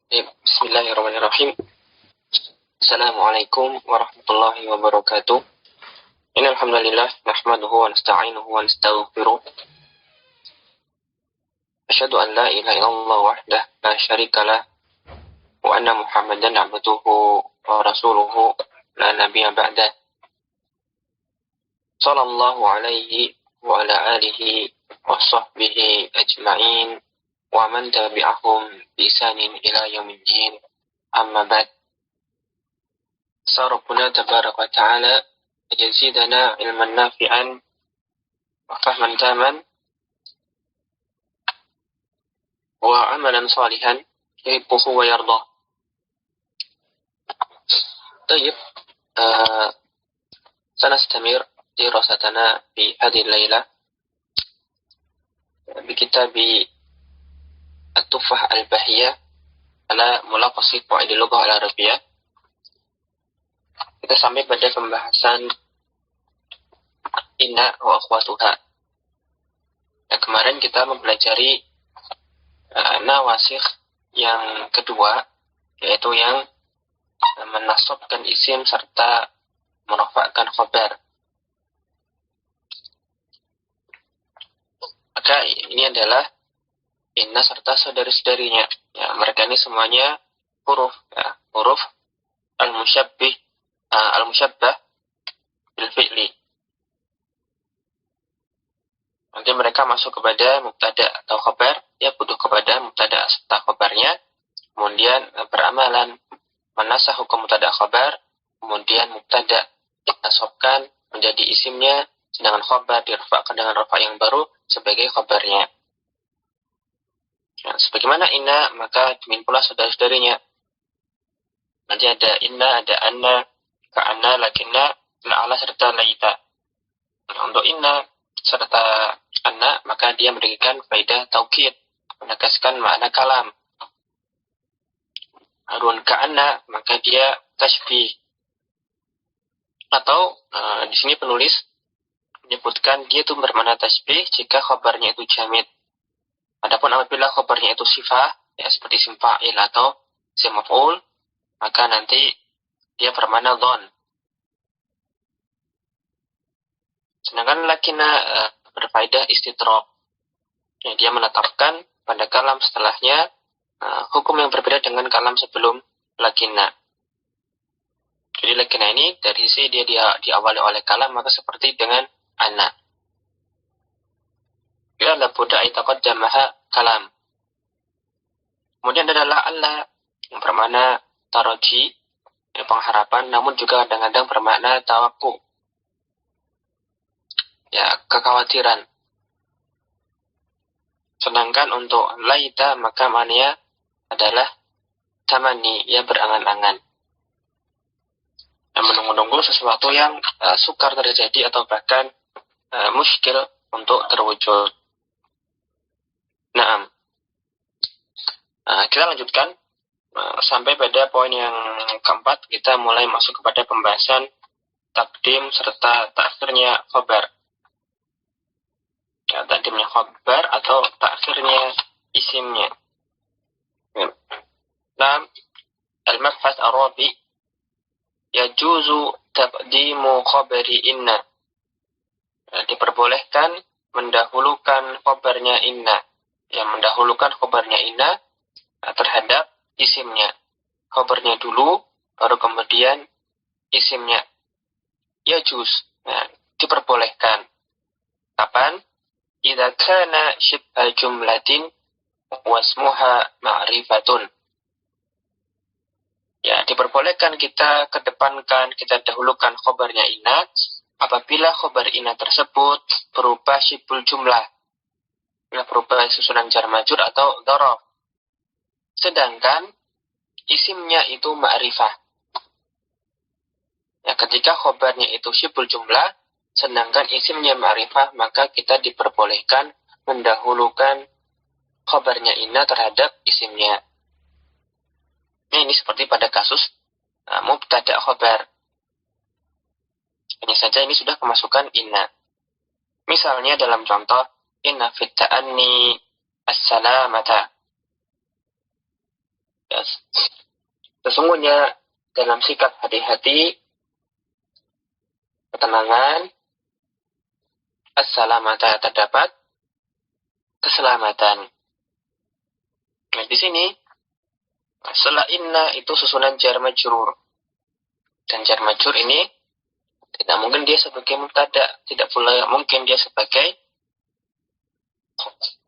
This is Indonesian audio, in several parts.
Bismillahirrahmanirrahim. Assalamualaikum warahmatullahi wabarakatuh. Innal hamdalillah nahmaduhu wa nasta'inuhu wa nastaghfiruh. Asyhadu an la ilaha illallah wahdahu la syarikalah wa anna Muhammadan abduhu wa rasuluhu la nabiyya ba'dah. Sallallahu alaihi wa ala alihi wa sahbihi ajma'in wa man tabi'ahum bi ihsanin ila yaumiddin. Amma ba'd. Rabbuna tabaraka wa ta'ala yazidana ilman nafi'an wa fahman taman wa amalan salihan yuhibbuhu wa yardah. طيب سنستمر دراستنا في هذه الليلة بكتاب التحفة البهية على ملخص قواعد اللغة العربية. Kita sampai pada pembahasan inna wa akhwatuha. Kemarin kita mempelajari nawasikh yang kedua, yaitu yang menasabkan isim serta merafa'kan khabar. Maka ini adalah inna serta saudari-saudarinya. Ya, mereka ini semuanya huruf, ya, huruf al-musyabbah bil fi'li. Nanti mereka masuk kepada mubtada atau khabar, ya butuh kepada mubtada serta khabarnya, kemudian beramalan menasah hukum mubtada khabar, kemudian mubtada dinasabkan menjadi isimnya, sedangkan khabar dirafa'kan dengan rafa' yang baru sebagai khabarnya. Nah, sebagaimana inna, maka demikian pula saudara-saudarinya. Nanti ada inna, ada anna, ka'anna, lakinna, la'ala, serta laita. Nah, untuk inna serta anna, maka dia memberikan faedah taukid, menegaskan makna kalam. Adapun ka'anna, maka dia tasbih. Atau di sini penulis menyebutkan dia itu bermakna tasbih jika khabarnya itu jamid. Adapun apabila khabarnya itu sifah, ya seperti isim fa'il atau isim maf'ul, maka nanti dia bermakna dhon. Sedangkan lakinna berfaedah istidrak. Ya, dia menetapkan pada kalam setelahnya hukum yang berbeda dengan kalam sebelum lakinna. Jadi lakinna ini dari sisi dia diawali oleh kalam, maka seperti dengan anak. Ya, la budda itaqaddamaha kalam. Kemudian ada la'alla yang bermakna taraji, ya, pengharapan, namun juga kadang-kadang bermakna tawakku, ya, kekhawatiran. Sedangkan untuk laita, maka maknanya adalah tamani, ya, berangan-angan. Dan menunggu-nunggu sesuatu yang sukar terjadi atau bahkan muskil untuk terwujud. Nah, kita lanjutkan sampai pada poin yang keempat. Kita mulai masuk kepada pembahasan takdim serta ta'khirnya khabar. Ya, takdimnya khabar atau ta'khirnya isimnya. Nah, al-mabhas ar-rabi yajuzu taqdimu khabari inna. Diperbolehkan mendahulukan khabarnya inna. Yang mendahulukan khabarnya inna terhadap isimnya. Khabarnya dulu, baru kemudian isimnya. Yajuz, nah, diperbolehkan. Kapan? Idza kana syibha jumlatin wasmuha ma'rifatun. Ya, diperbolehkan kita kedepankan, kita dahulukan khabarnya inna apabila khabar inna tersebut berupa syibhul jumlah. Ya, berupa susunan jar majrur atau dzaraf. Sedangkan isimnya itu ma'rifah. Ya, ketika khabarnya itu syibhul jumlah, sedangkan isimnya ma'rifah, maka kita diperbolehkan mendahulukan khabarnya inna terhadap isimnya. Nah, ini seperti pada kasus mubtada khabar. Hanya saja ini sudah kemasukan inna. Misalnya dalam contoh inna fit ta'anni as-salamata. Ya, sesungguhnya dalam sikap hati-hati, ketenangan, as-salamata terdapat keselamatan. Nah, di sini setelah inna itu susunan jar majrur. Dan jar majrur ini tidak mungkin dia sebagai mubtada, tidak pula mungkin dia sebagai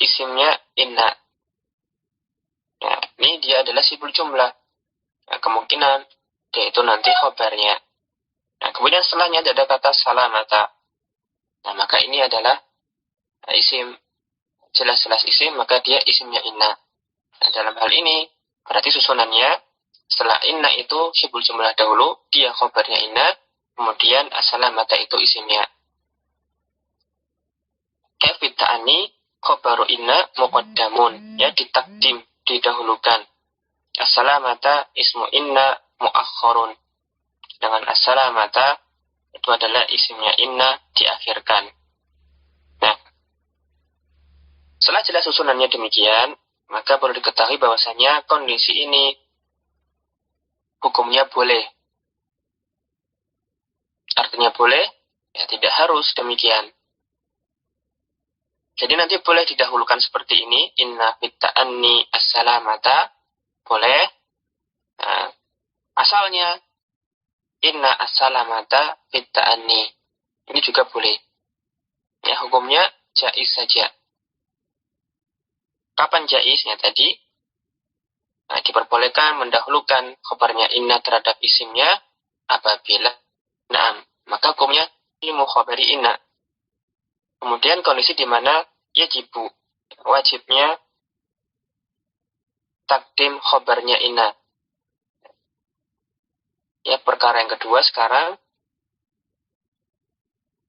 isimnya inna. Nah, ini dia adalah sibul jumlah. Nah, kemungkinan dia itu nanti khobarnya. Nah, kemudian setelahnya ada kata salamata. Nah, maka ini adalah isim, jelas-jelas isim, maka dia isimnya inna. Nah, dalam hal ini, berarti susunannya, setelah inna itu sibul jumlah dahulu, dia khobarnya inna, kemudian as-salamata itu isimnya. Kafit ta'ani khobaru inna muqaddamun, ya ditakdim, didahulukan. As-salamata ismu inna muakhkharun. Dengan as-salamata itu adalah isimnya inna diakhirkan. Nah, setelah jelas susunannya demikian, maka perlu diketahui bahwasanya kondisi ini hukumnya boleh. Artinya boleh, ya tidak harus demikian. Jadi nanti boleh didahulukan seperti ini, inna fit ta'anni as-salamata, boleh. Nah, asalnya inna as-salamata fit ta'anni. Ini juga boleh. Ya, hukumnya jaiz saja. Kapan jaiznya tadi? Nah, diperbolehkan mendahulukan khabarnya inna terhadap isimnya apabila na'am. Maka hukumnya ilmu khabari inna. Kemudian kondisi di mana yajibu, wajibnya takdim khabarnya inna. Ya, perkara yang kedua sekarang,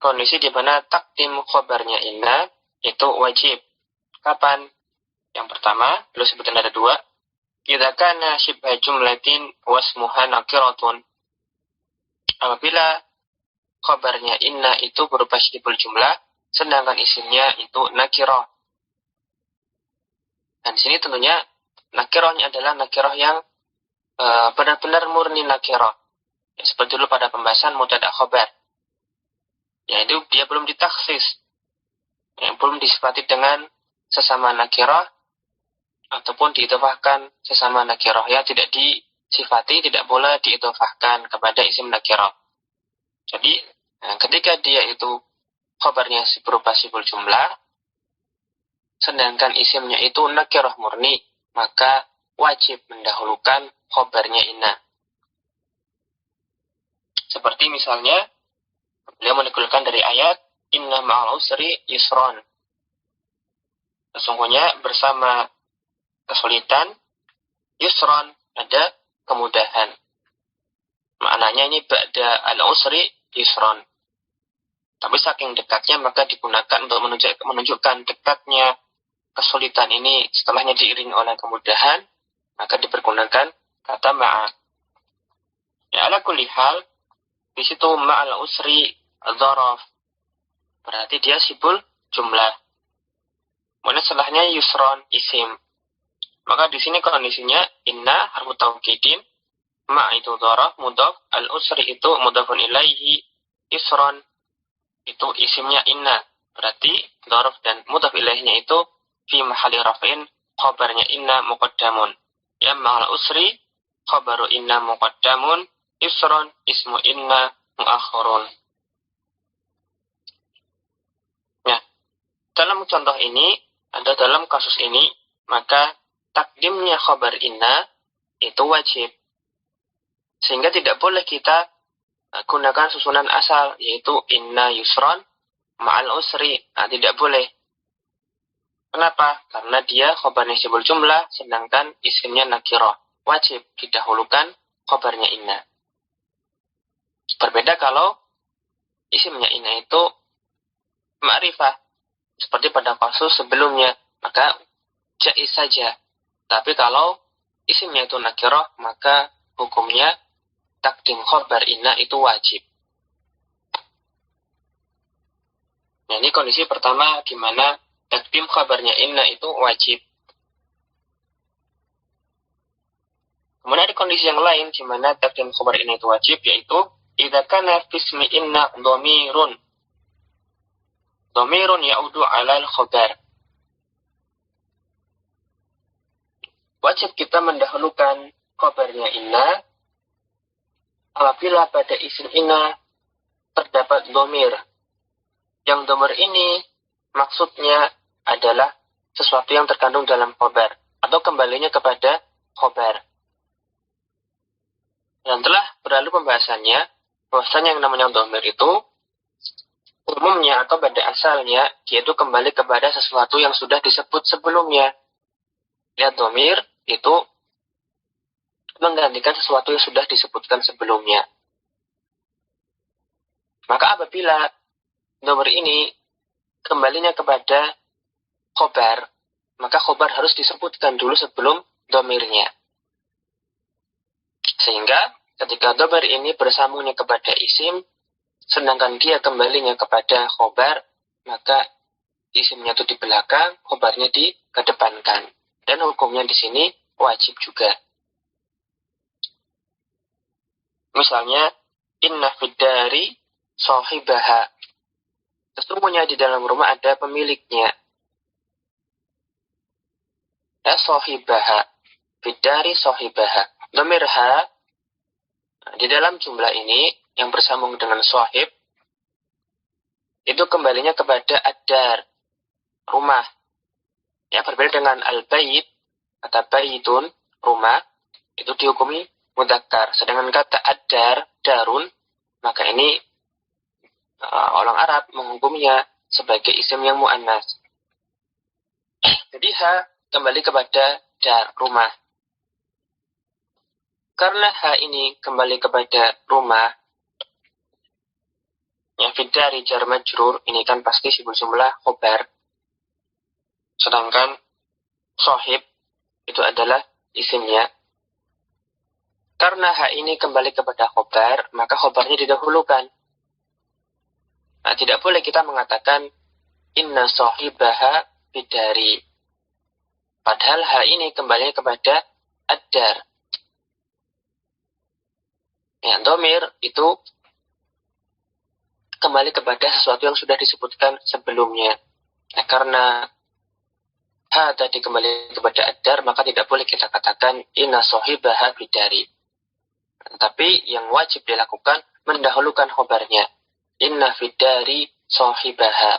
kondisi di mana takdim khabarnya inna itu wajib. Kapan? Yang pertama, belum sebutan ada dua. Idza kana syibha jumlatin wasmuha nakiratun. Apabila khabarnya inna itu berupa syibhul jumlah, sedangkan isimnya itu nakirah. Dan di sini tentunya nakirahnya adalah nakirah yang benar-benar murni nakirah. Ya, seperti dulu pada pembahasan mubtada khabar. Yaitu dia belum ditaksis. Ya, belum disifati dengan sesama nakirah ataupun diidhofahkan sesama nakirah. Ya, tidak disifati, tidak boleh diidhofahkan kepada isim nakirah. Jadi, ketika dia itu khabarnya berupa sibul jumlah, sedangkan isimnya itu nakirah murni, maka wajib mendahulukan khabarnya inna. Seperti misalnya, beliau menukilkan dari ayat, inna ma'al usri yusron. Sesungguhnya bersama kesulitan, yusron, ada kemudahan. Maknanya ini ba'da al-usri yusron. Tapi saking dekatnya maka digunakan untuk menunjukkan dekatnya kesulitan ini setelahnya diiringi oleh kemudahan, maka dipergunakan kata ma'a. Ya, ala kulli hal, di situ ma'al usri dzaraf. Berarti dia sibul jumlah. Kemudian setelahnya yusron isim. Maka di sini kondisinya inna harfu taukidin, ma itu dzaraf mudhaf, al usri itu mudhafun ilaihi, yusron itu isimnya inna. Berarti dzaraf dan mudhaf ilaihnya itu fi mahalli raf'in, khabarnya inna muqaddamun. Ya ma'al usri khabaru inna muqaddamun, yusron ismu inna muakhkharun. Nah, dalam contoh ini, atau dalam kasus ini, maka takdimnya khabar inna itu wajib. Sehingga tidak boleh kita gunakan susunan asal, yaitu inna yusron ma'al usri. Nah, tidak boleh. Kenapa? Karena dia khabarnya sibul jumlah, sedangkan isimnya nakirah. Wajib didahulukan khabarnya inna. Berbeda kalau isimnya inna itu ma'rifah. Seperti pada kasus sebelumnya, maka jaiz saja. Tapi kalau isimnya itu nakirah, maka hukumnya takdim khabar inna itu wajib. Nah, ini kondisi pertama di mana takdim khabarnya inna itu wajib. Kemudian ada kondisi yang lain di mana takdim khabar inna itu wajib, yaitu idza kana fismi inna dhamirun ya'udu 'ala al-khabar. Wajib kita mendahulukan khabarnya inna apabila pada isim inna terdapat dhamir. Yang dhamir ini maksudnya adalah sesuatu yang terkandung dalam khabar atau kembalinya kepada khabar. Dan telah berlalu pembahasannya bahwasanya yang namanya dhamir itu umumnya atau pada asalnya yaitu kembali kepada sesuatu yang sudah disebut sebelumnya. Lihat, dhamir itu menggantikan sesuatu yang sudah disebutkan sebelumnya. Maka apabila dhamir ini kembalinya kepada khobar, maka khobar harus disebutkan dulu sebelum dhamirnya. Sehingga ketika dhamir ini bersambungnya kepada isim, sedangkan dia kembalinya kepada khobar, maka isimnya itu di belakang, khobarnya dikedepankan. Dan hukumnya di sini wajib juga. Misalnya, inna fid dari sahibaha. Sesungguhnya di dalam rumah ada pemiliknya. Ya, sahibaha. Fid dari sahibaha. Dhamir ha, di dalam jumlah ini yang bersambung dengan sahib, itu kembalinya kepada ad-dar, rumah. Ya, berbeda dengan al-bait, kata baitun, rumah, itu dihukumi mudzakkar. Sedangkan kata ad-dar, darun, maka ini orang Arab menghukumnya sebagai isim yang mu'annas. Jadi ha kembali kepada dar, rumah. Karena ha ini kembali kepada rumah, yang fidari jar majrur, ini kan pasti sibuk jumlah khobar. Sedangkan sahib itu adalah isimnya. Karena ha ini kembali kepada khobar, maka khobarnya didahulukan. Nah, tidak boleh kita mengatakan inna sahibaha bidari. Padahal ha ini kembali kepada ad-dar. Ya, dhamir itu kembali kepada sesuatu yang sudah disebutkan sebelumnya. Nah, karena ha tadi kembali kepada ad-dar, maka tidak boleh kita katakan inna sahibaha bidari. Tapi yang wajib dilakukan mendahulukan khobarnya. Inna fidari sahibaha.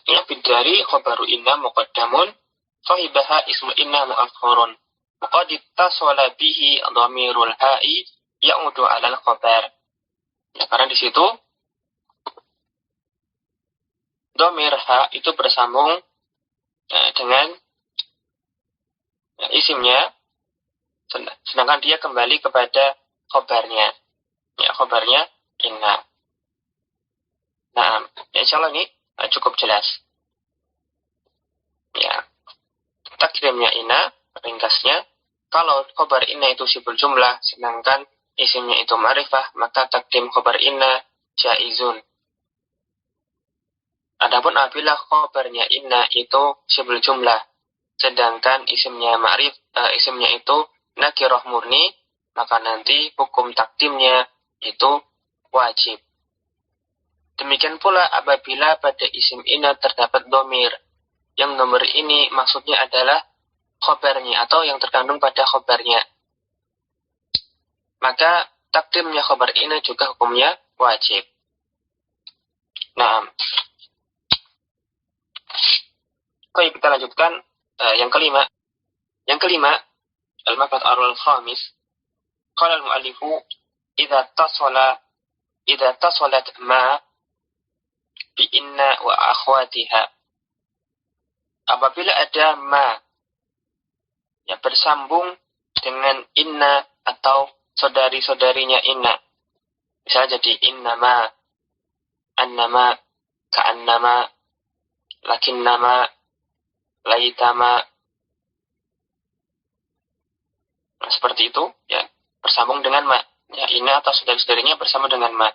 Inna fidari khobaru inna muqaddamun, sahibaha ismu inna mu'akhkharun. Maka dittasala bihi dhamirul ha'i ya'udu 'alal khabar. Ya, karena di situ dhamir ha itu bersambung dengan isimnya, sedangkan dia kembali kepada khabarnya. Ya, khabarnya inna. Nah, insyaallah ini cukup jelas. Ya, takdimnya inna, ringkasnya, kalau khabar inna itu sibul jumlah, sedangkan isimnya itu ma'rifah, maka takdim khabar inna jaizun. Adapun apabila khabarnya inna itu sibul jumlah, sedangkan isimnya isimnya itu nakirah murni, maka nanti hukum takdimnya itu wajib. Demikian pula apabila pada isim inna terdapat dhamir, yang dhamir ini maksudnya adalah khabarnya atau yang terkandung pada khabarnya, maka takdimnya khabar inna juga hukumnya wajib. Nah, oke, kita lanjutkan yang kelima. Yang kelima, al-mabhat al-khamis, qala al-mu'allifu idza tasalat ma bi inna wa akhwatiha. Apabila ada ma yang bersambung dengan inna atau saudari-saudarinya inna. Misalnya jadi innama, annama, ka'annama, lakinnama, laitama. Nah, seperti itu, ya, bersambung dengan ma. Ya, inna atau saudari-saudarinya bersama dengan ma.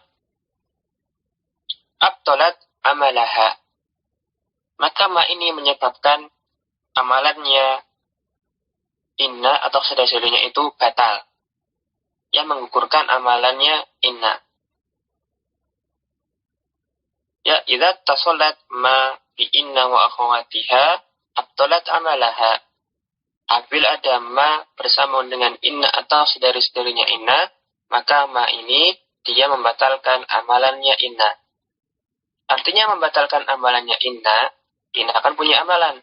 Abtolat amalaha. Maka ma ini menyebabkan amalannya inna atau saudara-saudaranya itu batal. Yang menggugurkan amalannya inna. Ya, idza tasallat ma bi inna wa akhawatiha abtalat amalaha. Apabila ada ma bersama dengan inna atau saudara-saudaranya inna, maka ma ini dia membatalkan amalannya inna. Artinya membatalkan amalannya inna akan punya amalan.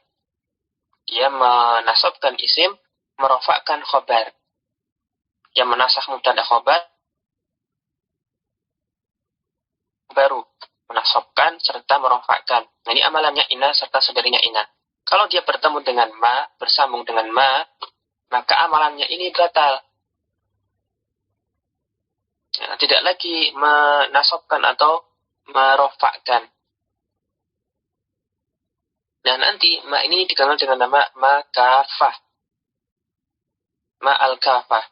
Dia menasabkan isim, merofakkan khobar. Yang menasakh mubtada khobar baru menasabkan serta merofakkan. Nah, ini amalannya inna serta saudarinya inna. Kalau dia bertemu dengan ma, bersambung dengan ma, maka amalannya ini batal. Nah, tidak lagi menasabkan atau merofakkan. Nah, nanti ma ini dikenal dengan nama ma kafah. Ma al-kafah.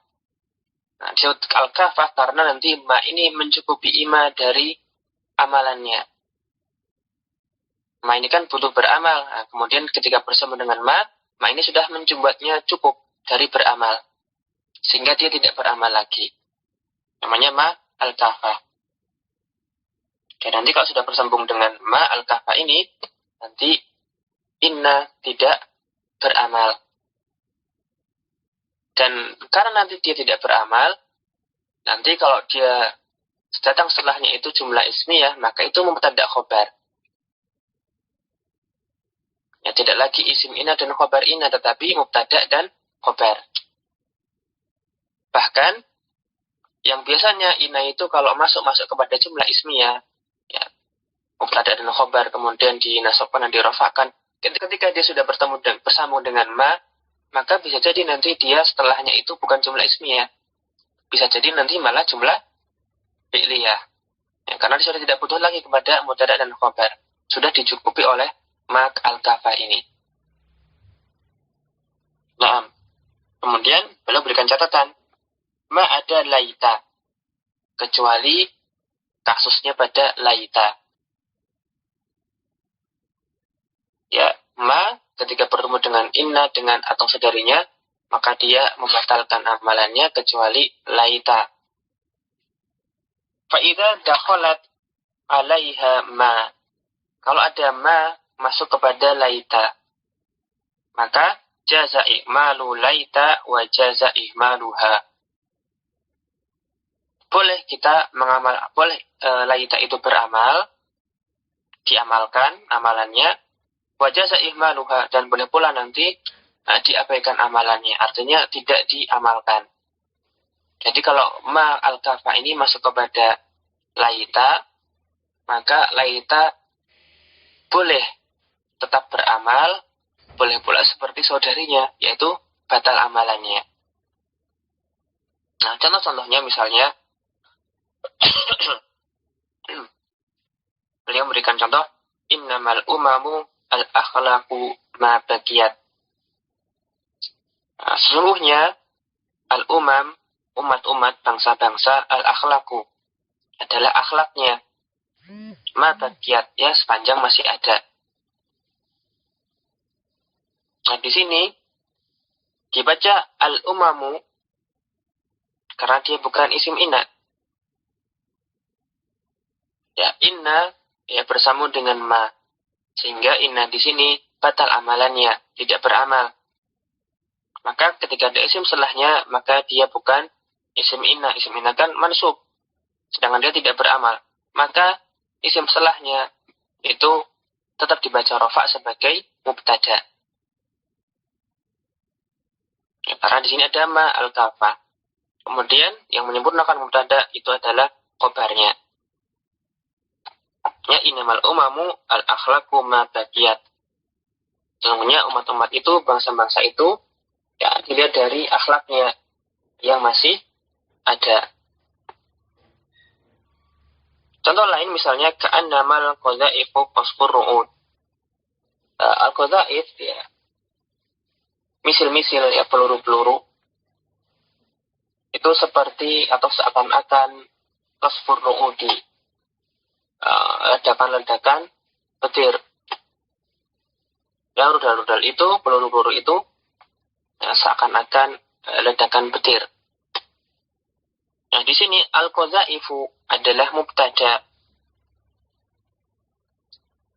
Nah, disebut al-kafah karena nanti ma ini mencukupi ima dari amalannya. Ma ini kan butuh beramal. Nah, kemudian ketika bersama dengan ma ini sudah membuatnya cukup dari beramal. Sehingga dia tidak beramal lagi. Namanya ma al-kafah. Dan nanti kalau sudah bersambung dengan ma al-kafah ini, nanti inna tidak beramal. Dan karena nanti dia tidak beramal, nanti kalau dia datang setelahnya itu jumlah ismiyah, maka itu mubtada khobar. Ya, tidak lagi isim inna dan khobar inna, tetapi mubtada dan khobar. Bahkan, yang biasanya inna itu kalau masuk kepada jumlah ismiyah, ya, mubtada dan khobar, kemudian dinasabkan dan dirofakkan, ketika dia sudah bersambung dengan ma, maka bisa jadi nanti dia setelahnya itu bukan jumlah ismiyah. Bisa jadi nanti malah jumlah fi'liyah. Ya, karena dia sudah tidak butuh lagi kepada mubtada dan khobar. Sudah dicukupi oleh ma al-kafah ini. Nah, kemudian beliau berikan catatan. Ma ada laita. Kecuali kasusnya pada laita. Ya, ma ketika bertemu dengan inna dengan atau saudarinya, maka dia membatalkan amalannya kecuali laita. Fa'idha dakhalat alaiha ma. Kalau ada ma masuk kepada laita, maka jaza i'malu laita wa jaza ihmaluha. Boleh kita boleh laita itu beramal, diamalkan amalannya, wa jaza ihmaluha, dan boleh pula nanti diabaikan amalannya, artinya tidak diamalkan. Jadi kalau ma al-kafa ini masuk kepada laita, maka laita boleh tetap beramal, boleh pula seperti saudarinya, yaitu batal amalannya. Nah, contoh-contohnya misalnya, beliau memberikan contoh, innamal umamu al-akhlaqu ma baqiyat. Nah, sesungguhnya al-umam, umat-umat, bangsa-bangsa, al-akhlaqu adalah akhlaknya. Ma baqiyat, ya sepanjang masih ada. Nah, di sini dibaca al-umamu karena dia bukan isim inna. Ya, inna ya bersambung dengan ma. Sehingga inna di sini batal amalannya, tidak beramal. Maka ketika ada isim setelahnya, maka dia bukan isim inna. Isim inna kan mansub. Sedangkan dia tidak beramal. Maka isim setelahnya itu tetap dibaca rofa sebagai mubtada. Ya, karena di sini ada ma al-kafa. Kemudian yang menyempurnakan mubtada itu adalah khobarnya. Ya, innamal umamu al-akhlaqu ma baqiyat. Sesungguhnya umat-umat itu, bangsa-bangsa itu, ya dilihat dari akhlaknya yang masih ada. Contoh lain misalnya ka'annamal qadha'ifu qasfur ru'ud. Al-qadha'if ya misil-misil ya peluru-peluru itu seperti atau seakan-akan qasfur ru'udi. Ledakan-ledakan petir. Ya, rudal-rudal itu, peluru-peluru itu seakan-akan ledakan petir. Nah, di sini al-qadzaifu adalah mubtada.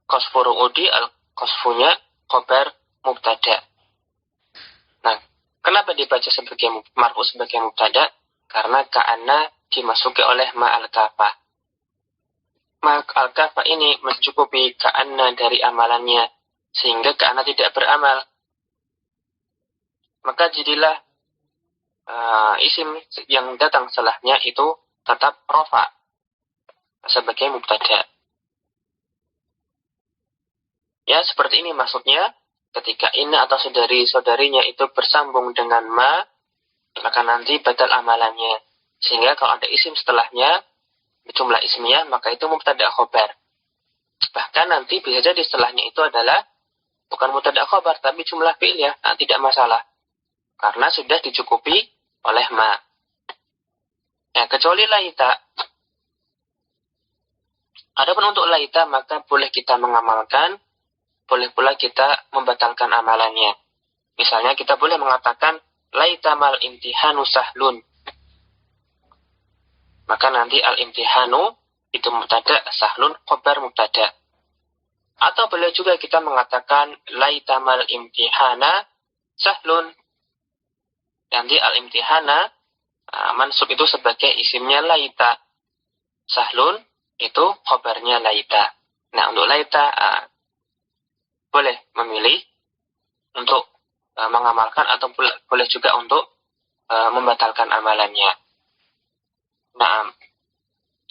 Qasfu ru'udi, al-qasfunya khabar mubtada. Nah, kenapa dibaca sebagai marfu sebagai mubtada? Karena ka'anna dimasuki oleh ma al-kafah. Ma al-kafah ini mencukupi ka'anna dari amalannya, sehingga ka'anna tidak beramal. Maka jadilah isim yang datang setelahnya itu tetap rofa sebagai mubtada. Ya, seperti ini maksudnya. Ketika inna atau saudari-saudarinya itu bersambung dengan ma, maka nanti batal amalannya. Sehingga kalau ada isim setelahnya, jumlah ismiyah, maka itu mubtada khobar. Bahkan nanti bisa jadi setelahnya itu adalah bukan mubtada khobar, tapi jumlah fi'liyah. Nah, tidak masalah. Karena sudah dicukupi oleh ma. Nah, kecuali laita. Adapun untuk laita, maka boleh kita mengamalkan, boleh pula kita membatalkan amalannya. Misalnya kita boleh mengatakan laita mal imtihanu sahlun. Maka nanti al-imtihanu itu mubtada, sahlun khabar mubtada. Atau boleh juga kita mengatakan laita mal imtihana sahlun. Nanti al-imtihana mansub itu sebagai isimnya laita. Sahlun itu khabarnya laita. Nah, untuk laita boleh memilih untuk mengamalkan atau boleh juga untuk membatalkan amalannya. Nah,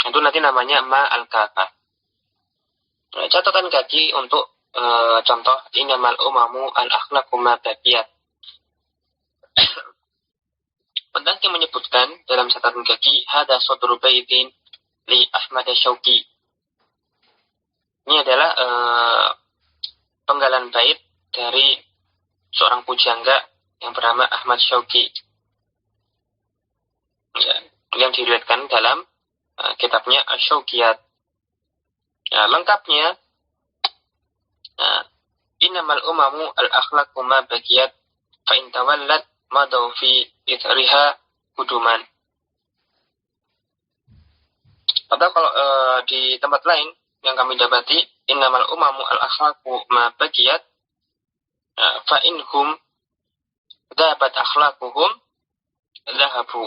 itu nanti namanya ma al-kafah. Nah, catatan kaki untuk contoh innamal umamu al-akhlaqu ma baqiyat. Pendaki menyebutkan dalam catatan kaki hada sadru baitin li Ahmad Syauqi. Ini adalah penggalan bait dari seorang pujangga yang bernama Ahmad Syauqi, yang diriwayatkan dalam kitabnya Asy-Syauqiyat. Lengkapnya, innamal umamu al-akhlaqu ma baqiyat fa in tawallat madaw fi ithriha kuduman. Atau kalau di tempat lain yang kami dapati innamal umamu al-akhlaqu ma baqiyat fa inhum dhahabat akhlaquhum dhahabu.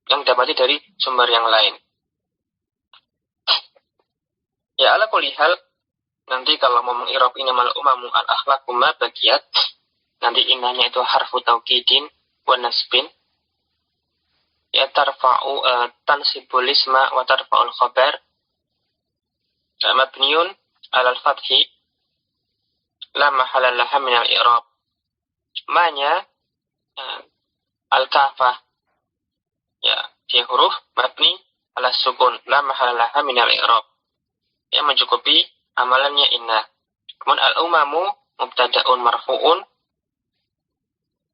Yang dapati dari sumber yang lain. Ya, ala kulli hal, nanti kalau mau mengirab innamal umamu al-akhlaqu ma baqiyat, nanti innanya itu harfu taukidin wa nasbin. Ya, tarfa'u tansibul isma wa tarfa'ul khabar mabniun alal fathi la mahala laha min al-i'rab. Manya al-kafah, ya, dia huruf mabni ala sukun la mahala laha min al-i'rab, yang mencukupi amalannya inna. Kemudian al-umamu mubtada'un marfu'un,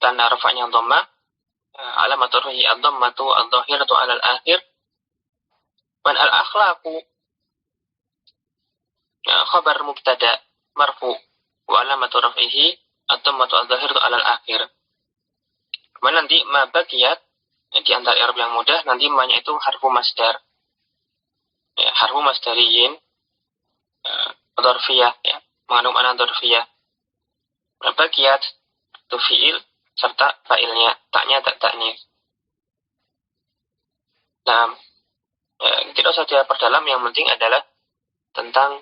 tanda rafa'nya dhammah, alamat raf'ihi ad-dhammatu adh-dhahiratu 'ala al-akhir. Dan al-akhlaqu khabar mubtada marfu' wa alamat raf'ihi ad-dhammatu adh-dhahiratu 'ala al-akhir. Kemudian nanti ma baqiyat, di antara i'rab yang mudah, nanti ma-nya itu harfu masdar. Ya, harfu masdariyin dzarfiyah, ya, mengandung makna dzarfiyah. Ma baqiyat itu fi'il serta fa'ilnya, taknya tak ta'nis. Nah, tidak usah diperdalam, yang penting adalah tentang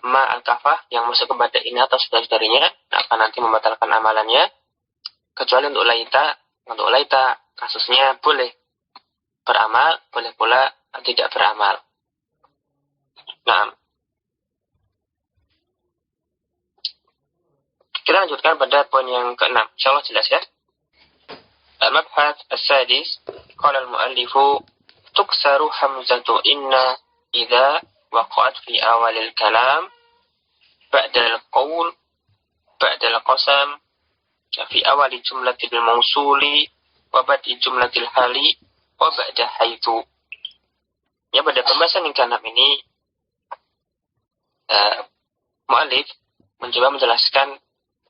ma al-kafah yang masuk kepada ini atau saudara-saudarinya akan nanti membatalkan amalannya, kecuali untuk laita. Untuk laita kasusnya boleh beramal, boleh pula tidak beramal. Nah, kita lanjutkan pada poin yang ke-6. Insyaallah jelas ya. Al-mabhath as-sadis, qala al-muallifu tuksaru hamzatu inna idza waqa'at fi awalil kalam ba'da al-qawl ba'da al-qasam fi awali jumlatil mawsuli wa ba'di jumlatil hali wa ba'da haitsu. Ya, pada pembahasan yang ke-6 ini muallif mencoba menjelaskan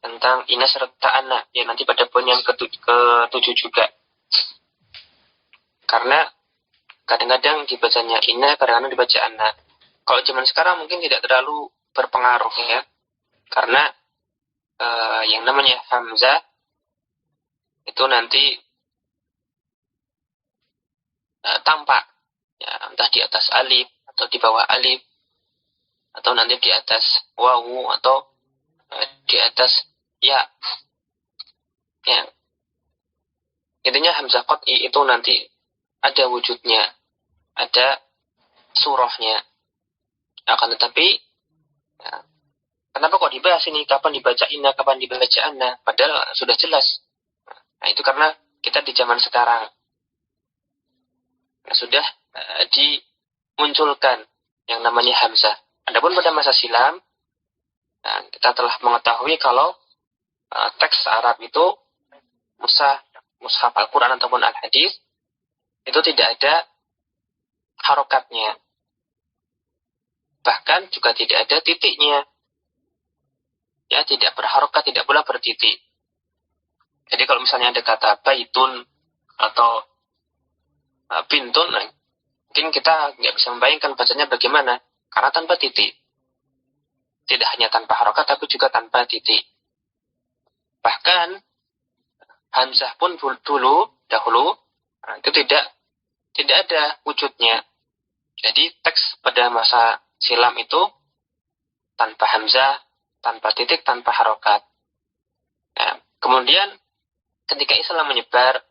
tentang ina serta ana, ya nanti pada poin yang ketujuh juga. Karena kadang-kadang dibacanya ina, kadang-kadang dibaca ana. Kalau zaman sekarang mungkin tidak terlalu berpengaruh ya, karena yang namanya hamzah itu nanti tampak, ya, entah di atas alif atau di bawah alif, atau nanti di atas wawu atau di atas ya. Ya. Intinya hamzah qat'i itu nanti ada wujudnya, ada surahnya. Akan tetapi, ya, kenapa kok dibahas ini? Kapan dibaca inna, kapan dibaca anna? Padahal sudah jelas. Nah, itu karena kita di zaman sekarang sudah dimunculkan yang namanya hamzah. Adapun pada masa silam, nah, kita telah mengetahui kalau teks Arab itu mushaf Al-Quran ataupun Al-Hadis itu tidak ada harokatnya, bahkan juga tidak ada titiknya, ya, tidak berharokat, tidak pula bertitik. Jadi kalau misalnya ada kata baitun atau bintun, nah, mungkin kita nggak bisa membayangkan bacanya bagaimana, karena tanpa titik. Tidak hanya tanpa harokat, tapi juga tanpa titik. Bahkan hamzah pun dahulu nah, itu tidak ada wujudnya. Jadi teks pada masa silam itu tanpa hamzah, tanpa titik, tanpa harokat. Nah, kemudian ketika Islam menyebar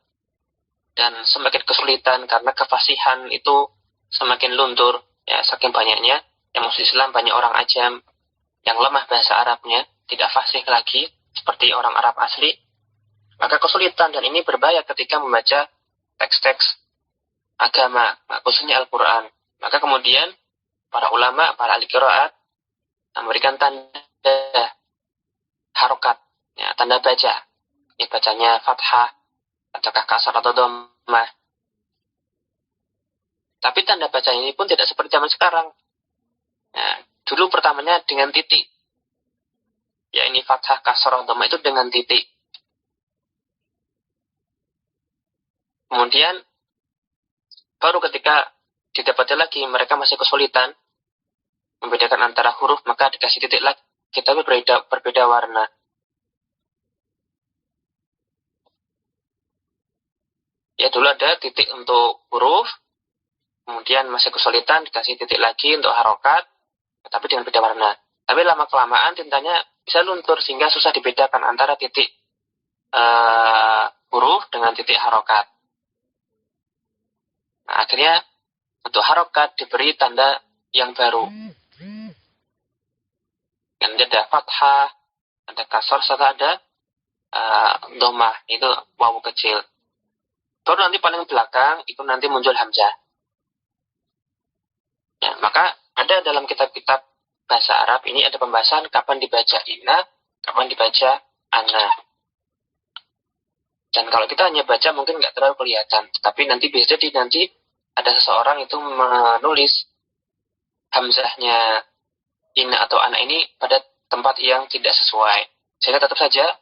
dan semakin kesulitan karena kefasihan itu semakin luntur, ya, saking banyaknya yang masuk Islam, banyak orang ajam yang lemah bahasa Arabnya, tidak fasih lagi seperti orang Arab asli, maka kesulitan, dan ini berbahaya ketika membaca teks-teks agama, khususnya Al-Quran. Maka kemudian para ulama, para ahli qiraat memberikan tanda harokat, ya, tanda baca. Ini bacanya fathah, ataukah kasar atau dhammah. Tapi tanda baca ini pun tidak seperti zaman sekarang. Nah, dulu pertamanya dengan titik. Ya, ini fathah, kasar, dhammah itu dengan titik. Kemudian baru ketika didapati lagi mereka masih kesulitan membedakan antara huruf, maka dikasih titik lagi, kita berbeda warna. Ya, dulu ada titik untuk huruf, kemudian masih kesulitan dikasih titik lagi untuk harokat, tapi dengan beda warna. Tapi lama-kelamaan tintanya bisa luntur sehingga susah dibedakan antara titik huruf dengan titik harokat. Nah, akhirnya untuk harokat diberi tanda yang baru. Yang ada fathah, ada kasar, serta ada dhammah, itu wawu kecil. Baru nanti paling belakang itu nanti muncul hamzah. Ya, maka ada dalam kitab-kitab bahasa Arab ini ada pembahasan kapan dibaca inna, kapan dibaca anna. Dan kalau kita hanya baca mungkin nggak terlalu kelihatan, tapi nanti bisa jadi nanti ada seseorang itu menulis hamzahnya inna atau anna ini pada tempat yang tidak sesuai. Sehingga tetap saja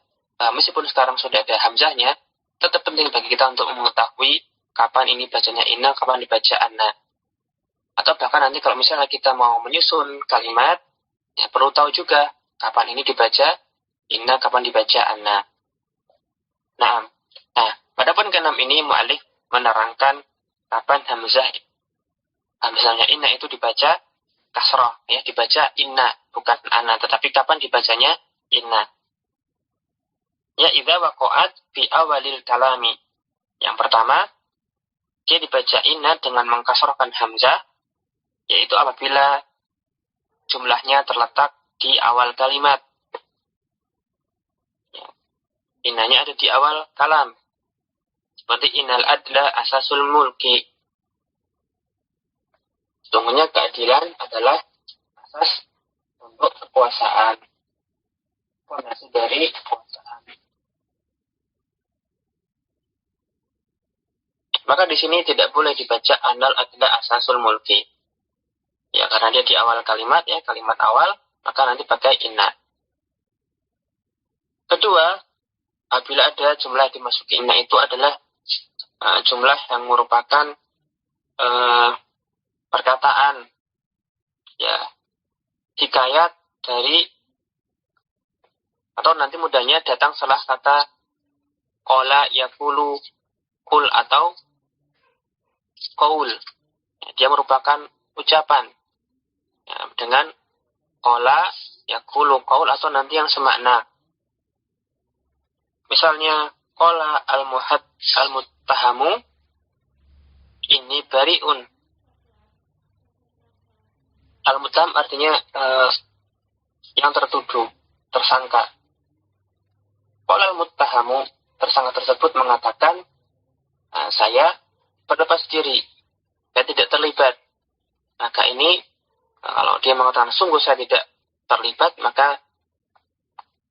meskipun sekarang sudah ada hamzahnya, tetap penting bagi kita untuk mengetahui kapan ini bacanya inna, kapan dibaca anna. Atau bahkan nanti kalau misalnya kita mau menyusun kalimat, ya perlu tahu juga kapan ini dibaca inna, kapan dibaca anna. Nah, pada poin ke-6 ini mu'alif menerangkan kapan hamzahnya inna itu dibaca kasrah, ya, dibaca inna, bukan anna, tetapi kapan dibacanya inna. Ya, idza waqa'at fi awalil kalami. Yang pertama, dia dibaca inna dengan mengkasrahkan hamzah, yaitu apabila jumlahnya terletak di awal kalimat. Ya. Innanya ada di awal kalam. Seperti innal adla asasul mulki. Sesungguhnya keadilan adalah asas untuk kekuasaan. Fondasi dari kekuasaan. Maka di sini tidak boleh dibaca annal adla asasul mulki. Ya, karena dia di awal kalimat, ya, kalimat awal, maka nanti pakai inna. Kedua, apabila ada jumlah dimasuki inna itu adalah jumlah yang merupakan perkataan, ya, hikayat dari, atau nanti mudahnya datang setelah kata qala yaqulu kul atau qaul. Dia merupakan ucapan, ya, dengan qala yaqulu qaul atau nanti yang semakna. Misalnya qala al-muttahamu inni bariun. Al-muttaham artinya yang tertuduh, tersangka. Qala al-muttahamu, tersangka tersebut mengatakan, saya berlepas diri, saya tidak terlibat. Maka ini, kalau dia mengatakan sungguh saya tidak terlibat, maka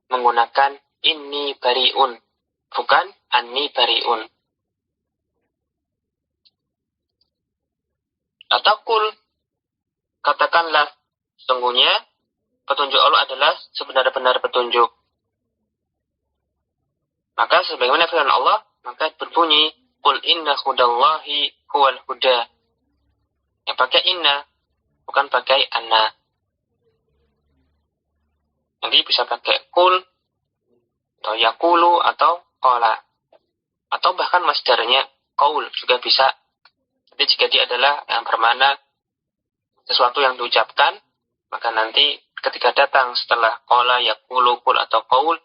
menggunakan inni bariun, bukan anni bariun. Atau kul, katakanlah, sungguhnya petunjuk Allah adalah sebenar-benar petunjuk. Maka sebagaimana firman Allah, maka berbunyi, qul inna hudallahi huwal huda. Yang pakai inna, bukan pakai anna. Nanti bisa pakai kul, atau yakulu, atau qala. Atau bahkan masdarnya qaul juga bisa. Jadi jika dia adalah yang bermakna sesuatu yang diucapkan, maka nanti ketika datang setelah qala, yakulu, kul, atau qaul,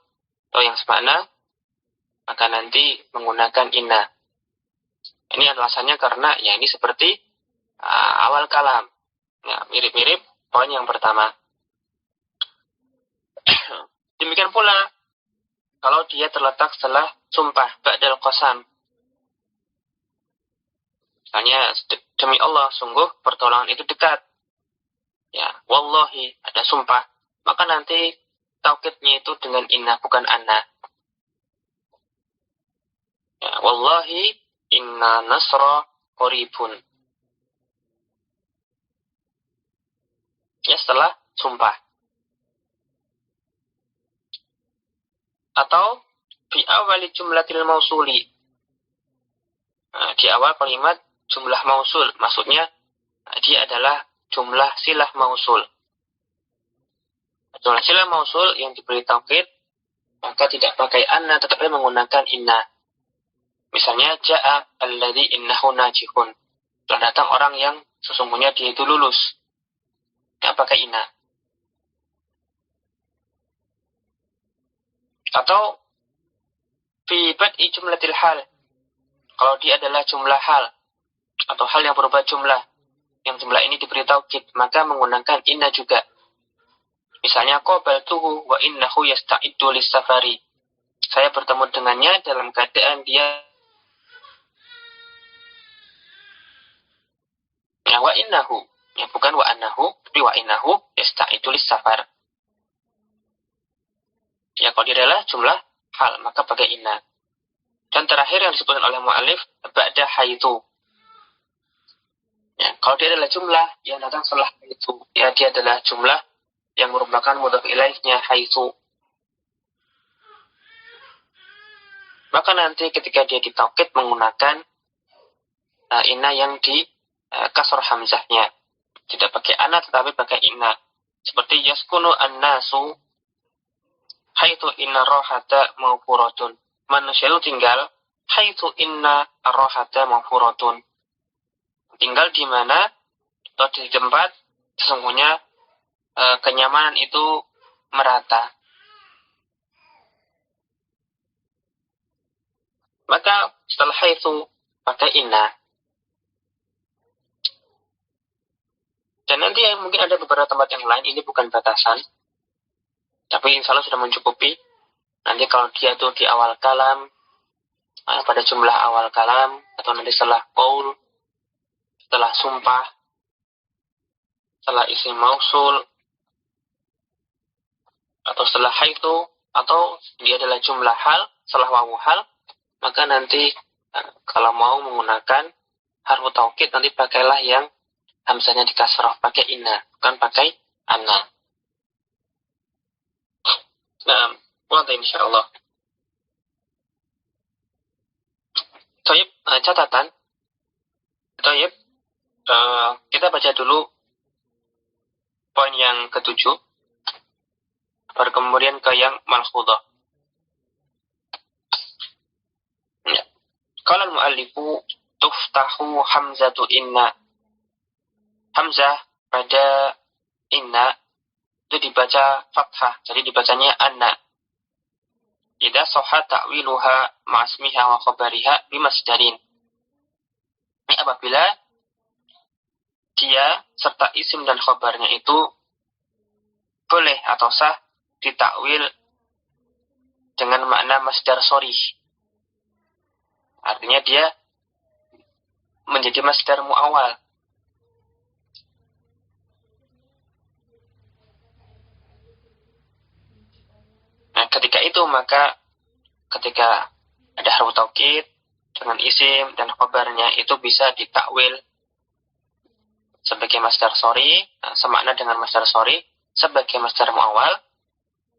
atau yang semakna, maka nanti menggunakan inna. Ini alasannya karena ya ini seperti awal kalam. Ya, mirip-mirip poin yang pertama. Demikian pula kalau dia terletak setelah sumpah ba'dal qasam. Misalnya demi Allah sungguh pertolongan itu dekat. Ya, wallahi ada sumpah. Maka nanti taukidnya itu dengan inna bukan anna. Ya, wallahi inna nasra qaribun. Ya, setelah sumpah. Atau fi awali jumlatil mausuli. Nah, di awal kalimat jumlah mausul, maksudnya dia adalah jumlah silah mausul. Jumlah silah mausul yang diberi taukid, maka tidak pakai anna tetapi menggunakan inna. Misalnya ja'a alladzi innahu najihun. Telah datang orang yang sesungguhnya dia itu lulus. Tidak pakai inna. Atau fi bad'i jumlatil hal. Kalau dia adalah jumlah hal atau hal yang berupa jumlah, yang jumlah ini diberi taukid, maka menggunakan inna juga. Misalnya qabaltuhu wa innahu yasta'iddu lis-safari. Saya bertemu dengannya dalam keadaan dia ya wa innahu, ya bukan wa annahu, tapi wa innahu yasta'iddu lis-safar. Ya kalau dia adalah jumlah hal, maka pakai inna. Dan terakhir yang disebutkan oleh mu'alif ba'da haitsu. Ya, kalau dia adalah jumlah yang datang setelah haitsu, ya dia adalah jumlah yang merupakan mudhaf ilaihnya haitsu. Maka nanti ketika dia ditaukid menggunakan inna yang di kasr hamzahnya. Tidak pakai ana tetapi pakai inna. Seperti yaskunu an-nasu haitsu inna rohata mawfuratun. Manusia itu tinggal haitsu inna ar-rohata mawfuratun. Tinggal di mana atau di tempat sesungguhnya kenyamanan itu merata. Maka setelah haitsu pakai inna. Dan nanti mungkin ada beberapa tempat yang lain, ini bukan batasan. Tapi insya Allah sudah mencukupi. Nanti kalau dia itu di awal kalam, pada jumlah awal kalam, atau nanti setelah qaul, setelah sumpah, setelah isim mausul, atau setelah haitsu, atau dia adalah jumlah hal, setelah wawu hal, maka nanti kalau mau menggunakan harfu taukid, nanti pakailah yang hamzahnya di kasrah, pakai inna, bukan pakai anna. Nah, Wadah insyaallah. Taib, catatan. Taib, kita baca dulu poin yang ketujuh, baru kemudian ke yang malhudah. Ya. Qala al-muallifu tuftahu hamzatu inna. Hamzah pada inna itu dibaca fathah, jadi dibacanya anna. Idza sahha ta'wiluha ma'asmiha wa khabariha bimasdarin. Ini apabila dia serta isim dan khabarnya itu boleh atau sah ditakwil dengan makna masdar sharih. Artinya dia menjadi masdar muawal. Nah, ketika itu maka ketika ada harfu taukid dengan isim dan khabarnya itu bisa ditakwil sebagai masdar sharih, semakna dengan masdar sharih sebagai masdar muawal,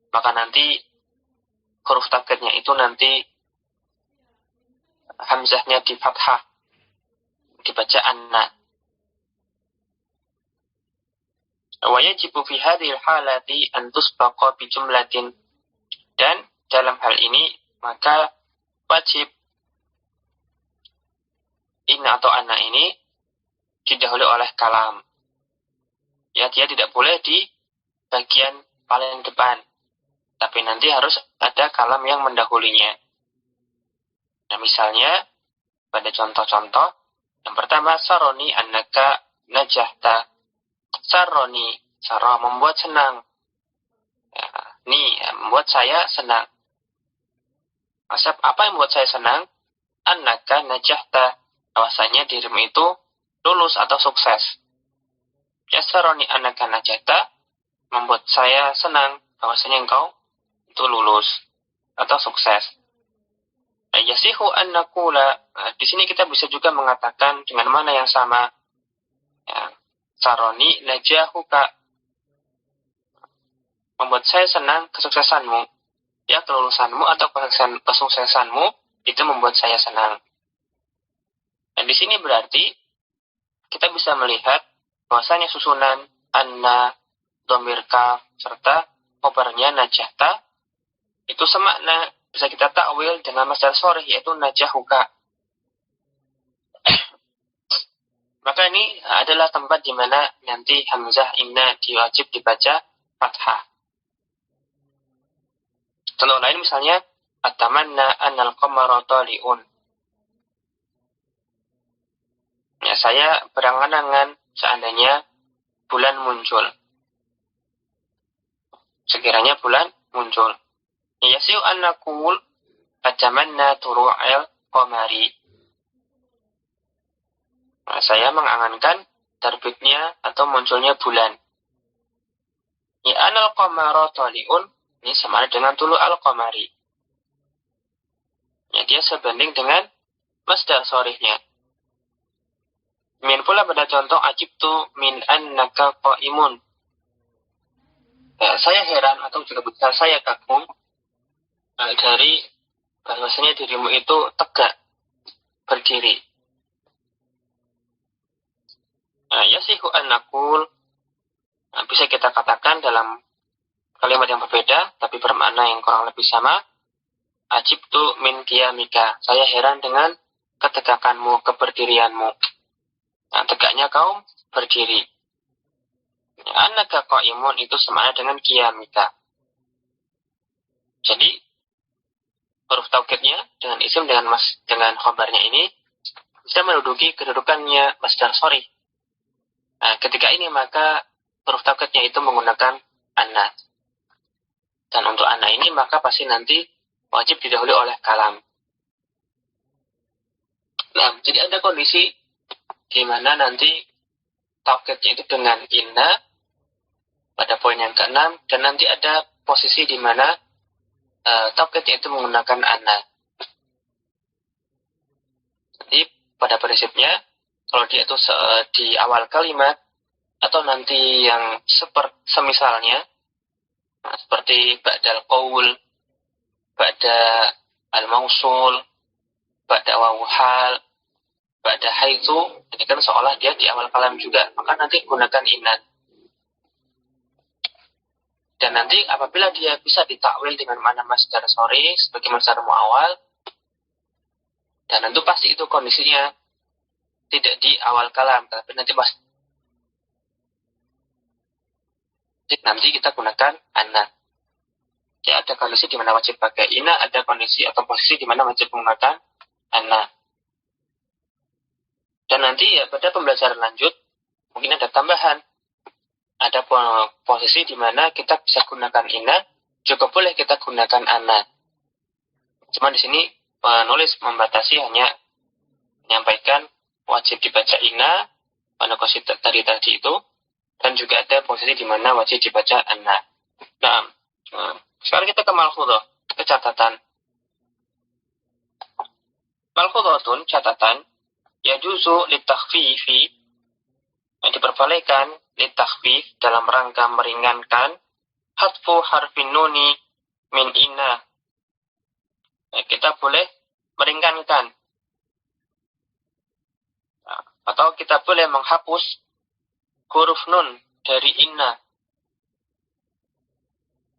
maka nanti huruf taukidnya itu nanti hamzahnya di fathah, dibaca anna. Wa yajibu fi hadhil halati an tusbaqa bi jumlatin. Dan dalam hal ini maka wajib inna atau anna ini didahului oleh kalam. Ya, dia tidak boleh di bagian paling depan, tapi nanti harus ada kalam yang mendahulinya. Nah, misalnya pada contoh-contoh, yang pertama saroni annaka najahta. Saroni, saro membuat senang. Ya, membuat saya senang. Asap, apa yang membuat saya senang? Annaka najahta, bahwasanya dirimu itu lulus atau sukses. Yasaroni annaka najahta, membuat saya senang bahwasanya engkau itu lulus atau sukses. Yasihu an naqula, di sini kita bisa juga mengatakan dengan mana yang sama. Ya, saroni najahuka, membuat saya senang kesuksesanmu. Ya, kelulusanmu atau kesuksesanmu itu membuat saya senang. Dan di sini berarti kita bisa melihat bahwasanya susunan anna, dhamir kaf serta khobarnya najahta itu semakna, bisa kita takwil dengan masdar sharih yaitu najahuka. Maka ini adalah tempat di mana nanti hamzah inna diwajib dibaca fathah. Contoh lain misalnya atamanna annal qamara tali'un. Ya, saya berangan-angan seandainya bulan muncul. Sekiranya bulan muncul. Yasiu an naqul atamanna turu'il qamari. Nah, saya mengangankan terbitnya atau munculnya bulan. Ya anal qamara tali'un, ini sama dengan tulu al-qamari. Ya, dia sebanding dengan masdar sharihnya. Min pula pada contoh ajibtu min annaka qa'imun. Ya, saya heran atau juga bisa saya kagum dari bahwasanya dirimu itu tegak berdiri. Yasihu an naqul, bisa kita katakan dalam kalimat yang berbeda tapi bermakna yang kurang lebih sama. Ajibtu min qiyamika, saya heran dengan ketegakanmu, keberdirianmu. Nah, tegaknya kau berdiri. Annaka qa'imun itu sama dengan qiyamika. Jadi huruf taukidnya dengan isim dengan khabarnya ini bisa menduduki kedudukannya masdar sharih. Nah, ketika ini maka huruf taukidnya itu menggunakan anna. Dan untuk anna ini maka pasti nanti wajib didahului oleh kalam. Nah, jadi ada kondisi di mana nanti taukidnya itu dengan inna pada poin yang ke-6, dan nanti ada posisi di mana taukidnya itu menggunakan anna. Jadi pada prinsipnya kalau dia itu di awal kalimat atau nanti yang semisalnya, seperti ba'dal qaul ba'da al-mausul, ba'da wawhal, ba'da haitsu, ini kan seolah dia di awal kalam juga, maka nanti gunakan inna. Dan nanti apabila dia bisa ditakwil dengan makna masdar sori sebagai masdar muawal, dan tentu pasti itu kondisinya tidak di awal kalam, tapi nanti kita gunakan anna. Ya, ada kondisi di mana wajib pakai inna, ada kondisi atau posisi di mana wajib menggunakan anna. Dan nanti ya pada pembelajaran lanjut mungkin ada tambahan. Ada posisi di mana kita bisa gunakan inna, juga boleh kita gunakan anna. Cuma di sini penulis membatasi hanya menyampaikan wajib dibaca inna pada posisi tadi itu, dan juga ada posisi di mana wajib dibaca anna. Nah, sekarang kita ke malfudhah, ke catatan. Malfudhatun, catatan, yajuzu litakhfifi, yang diperbolehkan litakhfif dalam rangka meringankan hadfu harfin nuni min inna. Kita boleh meringankan, atau kita boleh menghapus huruf nun dari inna.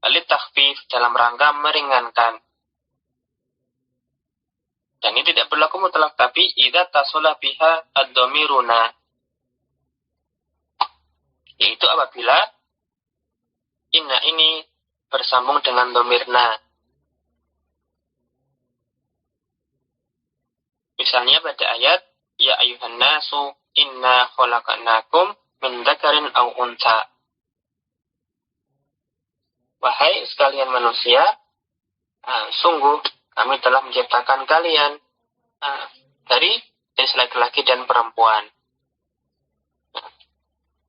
Litakhfif dalam rangka meringankan. Dan ini tidak berlaku mutlak, tapi idza tasala biha ad-dhamiruna, yaitu apabila inna ini bersambung dengan dhamirna. Misalnya pada ayat ya ayyuhan nasu inna khalaqnakum min dzakarin aw untha. Wahai sekalian manusia, sungguh kami telah menciptakan kalian dari jenis laki-laki dan perempuan.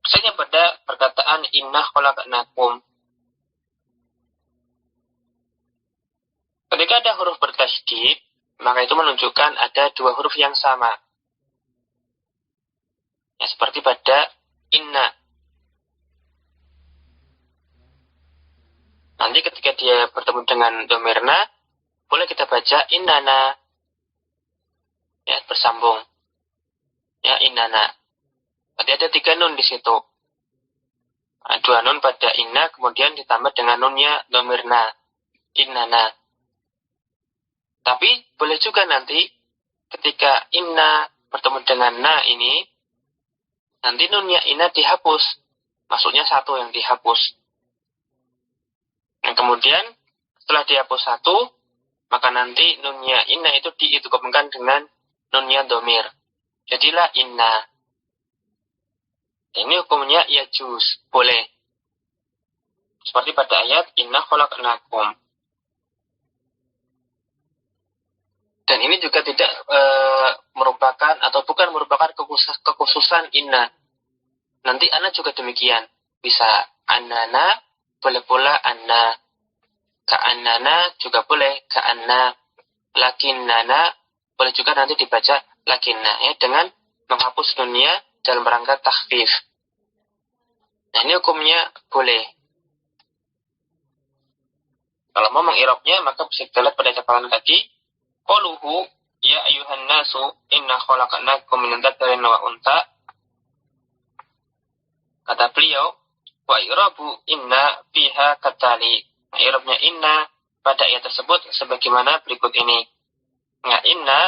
Misalnya pada perkataan inna khalaqnakum, ketika ada huruf bertasydid, maka itu menunjukkan ada dua huruf yang sama. Ya, seperti pada inna. Nanti ketika dia bertemu dengan dhamirna, boleh kita baca innana. Ya, bersambung. Ya, innana. Berarti ada 3 nun di situ. Nah, 2 nun pada inna, kemudian ditambah dengan nunnya dhamirna. Innana. Tapi boleh juga nanti ketika inna bertemu dengan na ini, nanti nunnya inna dihapus. Maksudnya 1 yang dihapus. Dan kemudian setelah dihapus 1, maka nanti nunnya inna itu diidghamkan dengan nunnya dhamir. Jadilah inna. Ini hukumnya yajuz, boleh. Seperti pada ayat inna khalaqnakum. Dan ini juga tidak merupakan atau bukan merupakan kekhususan inna. Nanti anna juga demikian. Bisa annana, boleh pula anna. Ka'annana juga boleh, ka'anna. Lakinnana, boleh juga nanti dibaca lakinna, ya, dengan menghapus nunnya dalam rangka takhfif. Nah, ini hukumnya boleh. Kalau mau mengirabnya, maka bisa kita lihat pada catatan tadi. Qauluhu ya ayyuhan nasu inna khalaqnakum min dzakarin wa untha. Kata beliau, wa i'rabu inna fiha katali. Nah, i'rabnya inna pada ayat tersebut sebagaimana berikut ini. Nah, inna,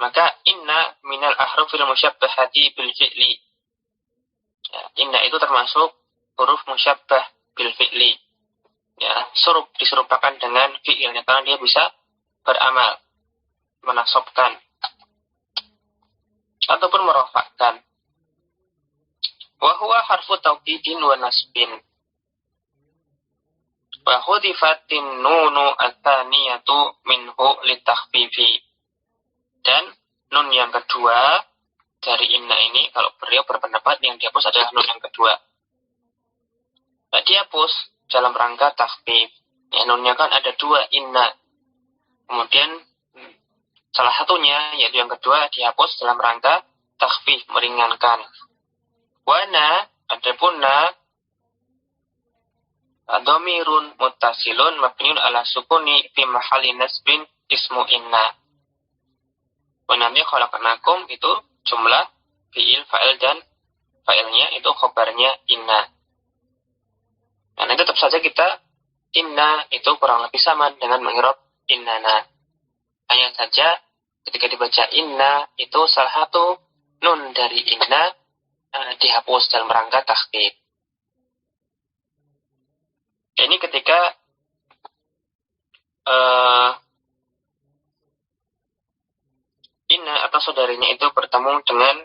maka inna minal ahrufil musyabbahati bil fi'li. Ya, inna itu termasuk huruf musyabbah bil fi'li. Ya, diserupakan dengan fi'ilnya karena dia bisa beramal, menasabkan ataupun merofakkan. Wa huwa harfu tawkidin wa nasbin. Wa hudifatin nunu at-thaniyatu minhu litakhfifi. Dan nun yang kedua dari inna ini, kalau beliau berpendapat yang dihapus adalah nun yang kedua. Nah, dihapus dalam rangka takhfif. Ya, nunnya kan ada 2 inna. Kemudian salah satunya, yaitu yang kedua, dihapus dalam rangka takhfif, meringankan. Wana, adapun na, Dhamirun muttasilun mabniun ala sukuni fi mahalli nasbin ismu inna. Nanti khalaqnakum itu jumlah fi'il, fa'il, dan fa'ilnya itu khobarnya inna. Nah, nanti tetap saja kita inna itu kurang lebih sama dengan mengirob innana. Hanya saja ketika dibaca inna itu salah satu nun dari inna dihapus dalam rangka takhfif. Ini ketika inna atau saudarinya itu bertemu dengan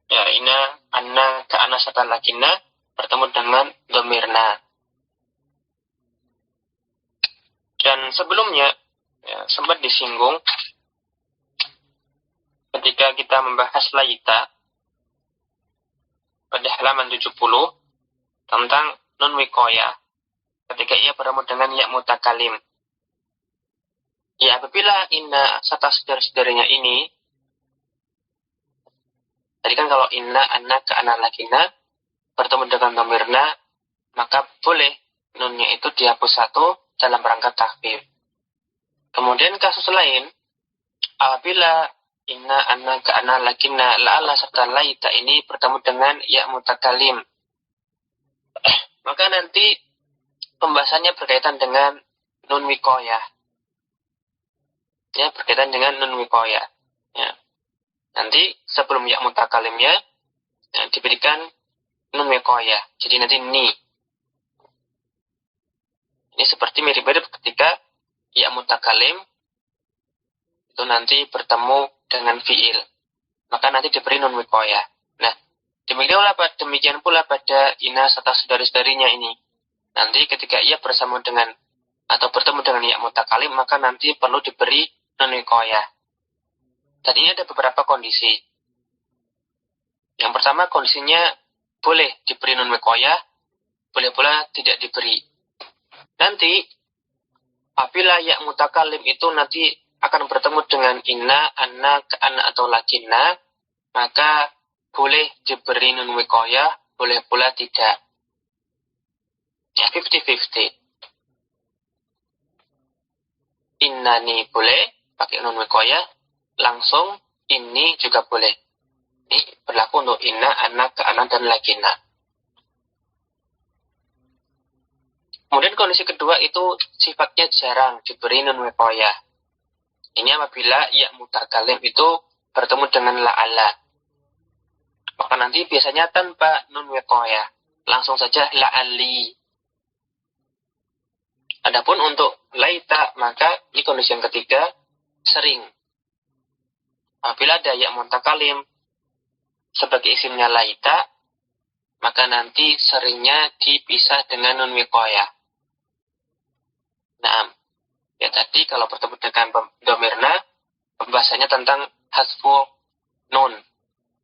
inna, anna, ka'ana, serta lakinna bertemu dengan dhamirna. Dan sebelumnya sempat disinggung ketika kita membahas laita pada halaman 70 tentang nun wiqayah ketika ia bertemu dengan ya mutakalim. Ya, apabila inna serta saudara-saudaranya ini, tadi kan kalau inna, anna, ka'ana, lakinna bertemu dengan dhamirna, maka boleh nunnya itu dihapus satu dalam rangka takhfif. Kemudian kasus lain, apabila inna, anna, ka'ana, lakinna, la'ala, serta laita ini bertemu dengan ya mutakalim, maka nanti pembahasannya berkaitan dengan nun wiqayah. Ya, berkaitan dengan nun wiqayah. Ya. Nanti sebelum ya mutakalimnya diberikan nun wiqayah. Jadi nanti ni. Ini seperti mirip-mirip ketika ya mutakalim itu nanti bertemu dengan fiil. Maka nanti diberi nun wiqayah. Nah, demikian pula pada inna serta saudari-saudarinya ini. Nanti ketika ia bersama dengan atau bertemu dengan ya mutakalim, maka nanti perlu diberi nun wiqayah. Tadinya ada beberapa kondisi. Yang pertama kondisinya boleh diberi nun wiqayah, boleh pula tidak diberi. Nanti apabila ya mutakalim itu nanti akan bertemu dengan inna, anna, ka'ana, atau lakinna, maka boleh diberi nun wiqayah, boleh pula tidak. Ya, 50-50. Innani boleh pakai nun wiqayah, langsung ini juga boleh. Ini berlaku untuk inna, anna, ka'ana, dan lakinna. Kemudian kondisi kedua itu sifatnya jarang diberi nun wiqayah. Ini apabila ya mutakalim itu bertemu dengan la'ala. Maka nanti biasanya tanpa nun wiqayah, langsung saja la'ali. Adapun untuk laita, maka ini kondisi yang ketiga, sering. Apabila ada ya mutakalim sebagai isimnya laita, maka nanti seringnya dipisah dengan nun wiqayah. Nah, ya tadi kalau bertemu dengan dhamirna, pembahasannya tentang hasfu nun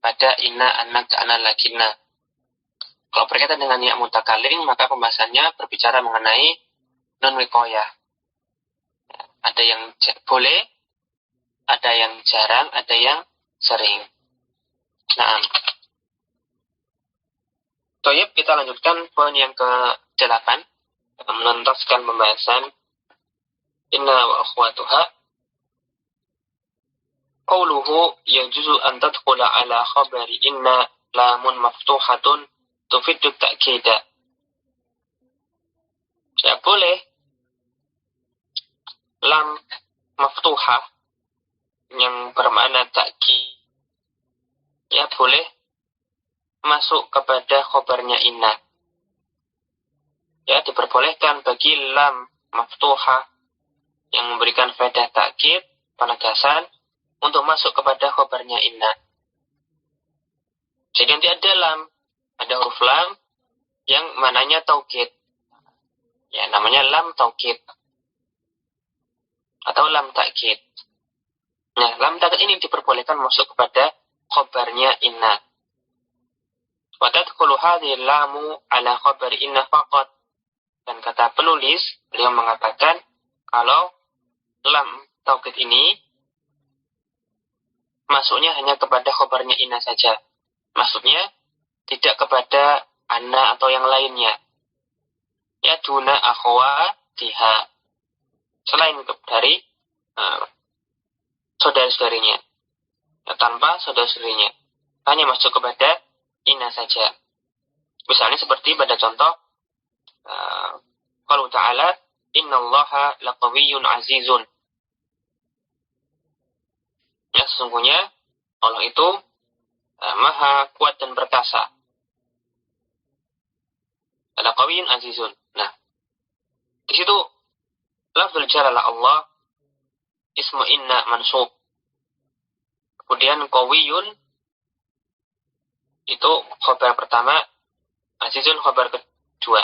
pada inna, anna, ka'ana, lakinna. Kalau berkaitan dengan ya mutakalim, maka pembahasannya berbicara mengenai nun wiqayah. Ada yang boleh, ada yang jarang, ada yang sering. Nah, Toyib, kita lanjutkan poin yang ke-8, menuntaskan pembahasan inna wa akhwatuha. Qawluhu yajuzu an tadkhula ala khabari inna lamun maftuhatun tufiddu ta'kida. Ya, boleh lam maftuhah yang bermakna ta'kid, ya boleh masuk kepada khabarnya inna. Ya, diperbolehkan bagi lam maftuhah yang memberikan faedah ta'kid, penegasan, untuk masuk kepada khabarnya inna. Jadi nanti ada lam, ada huruf lam yang mananya taukid. Ya, namanya lam taukid atau lam ta'kid. Nah, lam ta'kid ini diperbolehkan masuk kepada khabarnya inna. Wa tadkhulu hadhihi lamu ala khabari inna faqat. Dan kata penulis, beliau mengatakan kalau lam taukid ini masuknya hanya kepada khabarnya inna saja. Maksudnya tidak kepada anna atau yang lainnya. ya duna akhwatiha, selain dari saudara-saudarinya, ya, tanpa saudara-saudarinya, hanya masuk kepada inna saja. Misalnya seperti pada contoh qalu ta'ala innallaha laqawiyyun azizun. Ya, sesungguhnya Allah itu maha kuat dan perkasa. Laqawiyyun azizun. Nah, di situ lafzul jalalah Allah ismu inna mansub. Kemudian qawiyyun itu khabar pertama, azizun khabar kedua.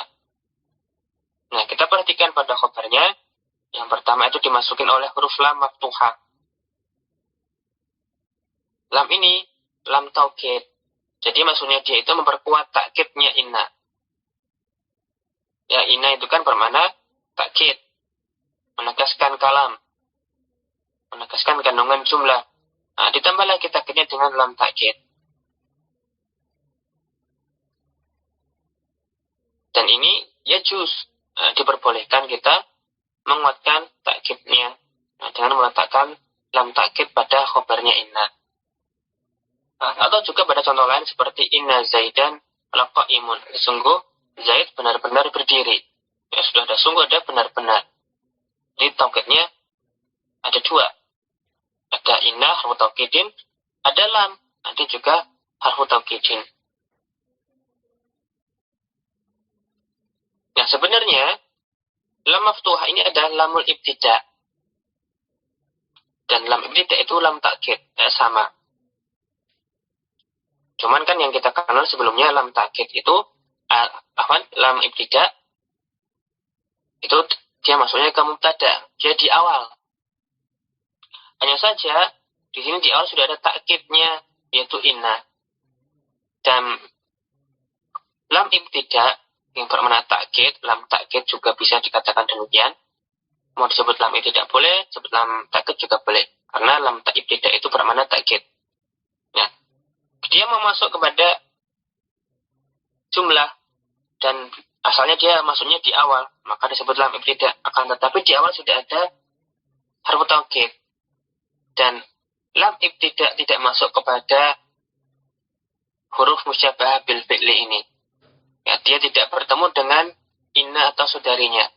Nah, kita perhatikan pada khabarnya, yang pertama itu dimasukin oleh huruf lam maftuhah. Lam ini lam taukid. Jadi maksudnya dia itu memperkuat takkidnya inna. Ya, inna itu kan bermakna takkid, menegaskan kalam, menegaskan kandungan jumlah. Nah, ditambah lagi takkidnya dengan lam takkid. Dan ini ya diperbolehkan kita menguatkan takkidnya dengan meletakkan lam takkid pada khabarnya inna. Atau juga pada contoh lain seperti inna zaidan laqaimun. Sungguh Zaid benar-benar berdiri. Ya, sudah ada sungguh, ada benar-benar. Jadi taukidnya ada dua. Ada inna harfu taukidin, ada lam, nanti juga harfu taukidin. Nah, sebenarnya lam maftuhah ini adalah lamul ibtida. Dan lam ibtida itu lam takkid, sama. Cuman kan yang kita kenal sebelumnya lam takkid itu lam ibtida itu dia masuknya ke mubtada, dia di awal. Hanya saja di sini di awal sudah ada takkidnya, yaitu inna. Dan lam ibtida yang bermakna takkid, lam takkid juga bisa dikatakan demikian. Mau disebut lam ibtida boleh, disebut lam takkid juga boleh, karena lam ibtida itu bermakna takkid. Nah, dia mau masuk kepada jumlah dan asalnya dia masuknya di awal, maka disebut lam ibtida. Akan tetapi di awal sudah ada harfu taukid, dan lam ibtida tidak masuk kepada huruf musyabahah bil fi'li ini. Ya, dia tidak bertemu dengan inna atau saudarinya.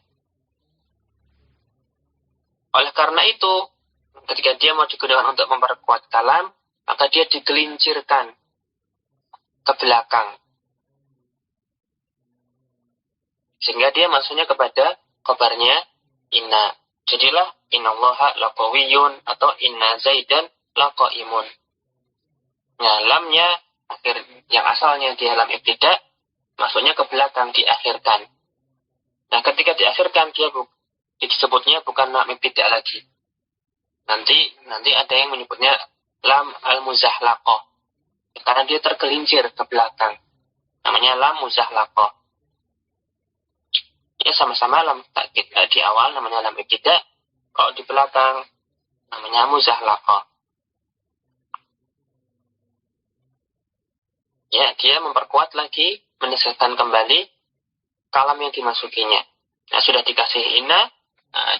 Oleh karena itu, ketika dia mau digunakan untuk memperkuat kalam, maka dia digelincirkan ke belakang. Sehingga dia masuknya kepada khabarnya inna. Jadilah innallaha laqawiyyun atau inna zaidan laqaimun. Nah, lamnya akhir yang asalnya dia lam ibtida, masuknya ke belakang, diakhirkan. Nah, ketika diakhirkan dia disebutnya bukan lam ibtida lagi. Nanti ada yang menyebutnya lam al-muzahlaqah. Karena dia tergelincir ke belakang. Namanya lam muzahlaqah. Ya, sama-sama lam takkid di awal namanya lam ibtida, kalau di belakang namanya muzahlaqah. Ya, dia memperkuat lagi, menegaskan kembali kalam yang dimasukinya. Nah, sudah dikasih inna,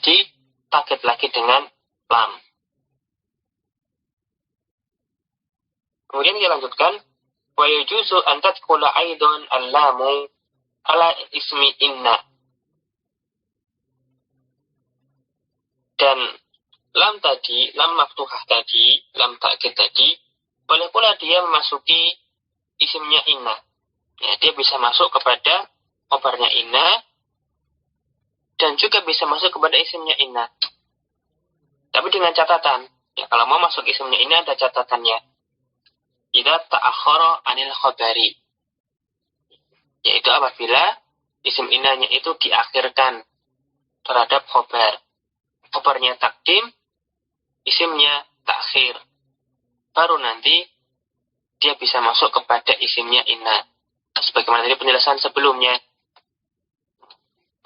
ditakkid lagi dengan lam. Kemudian dia lanjutkan, wa yajuzu an tadkhula aidan al-lamu ala ismi inna. Dan lam tadi, lam maftuhah tadi, lam takkid tadi, boleh pula dia memasuki isimnya inna. Ya, dia bisa masuk kepada khabarnya inna, dan juga bisa masuk kepada isimnya inna. Tapi dengan catatan, ya, kalau mau masuk isimnya inna ada catatannya. Idza ta'akhkhara 'anil khabari. Yaitu apabila isim innanya itu diakhirkan terhadap khabar. Khabarnya takdim, isimnya takhir. Baru nanti dia bisa masuk kepada isimnya inna. Sebagaimana tadi penjelasan sebelumnya,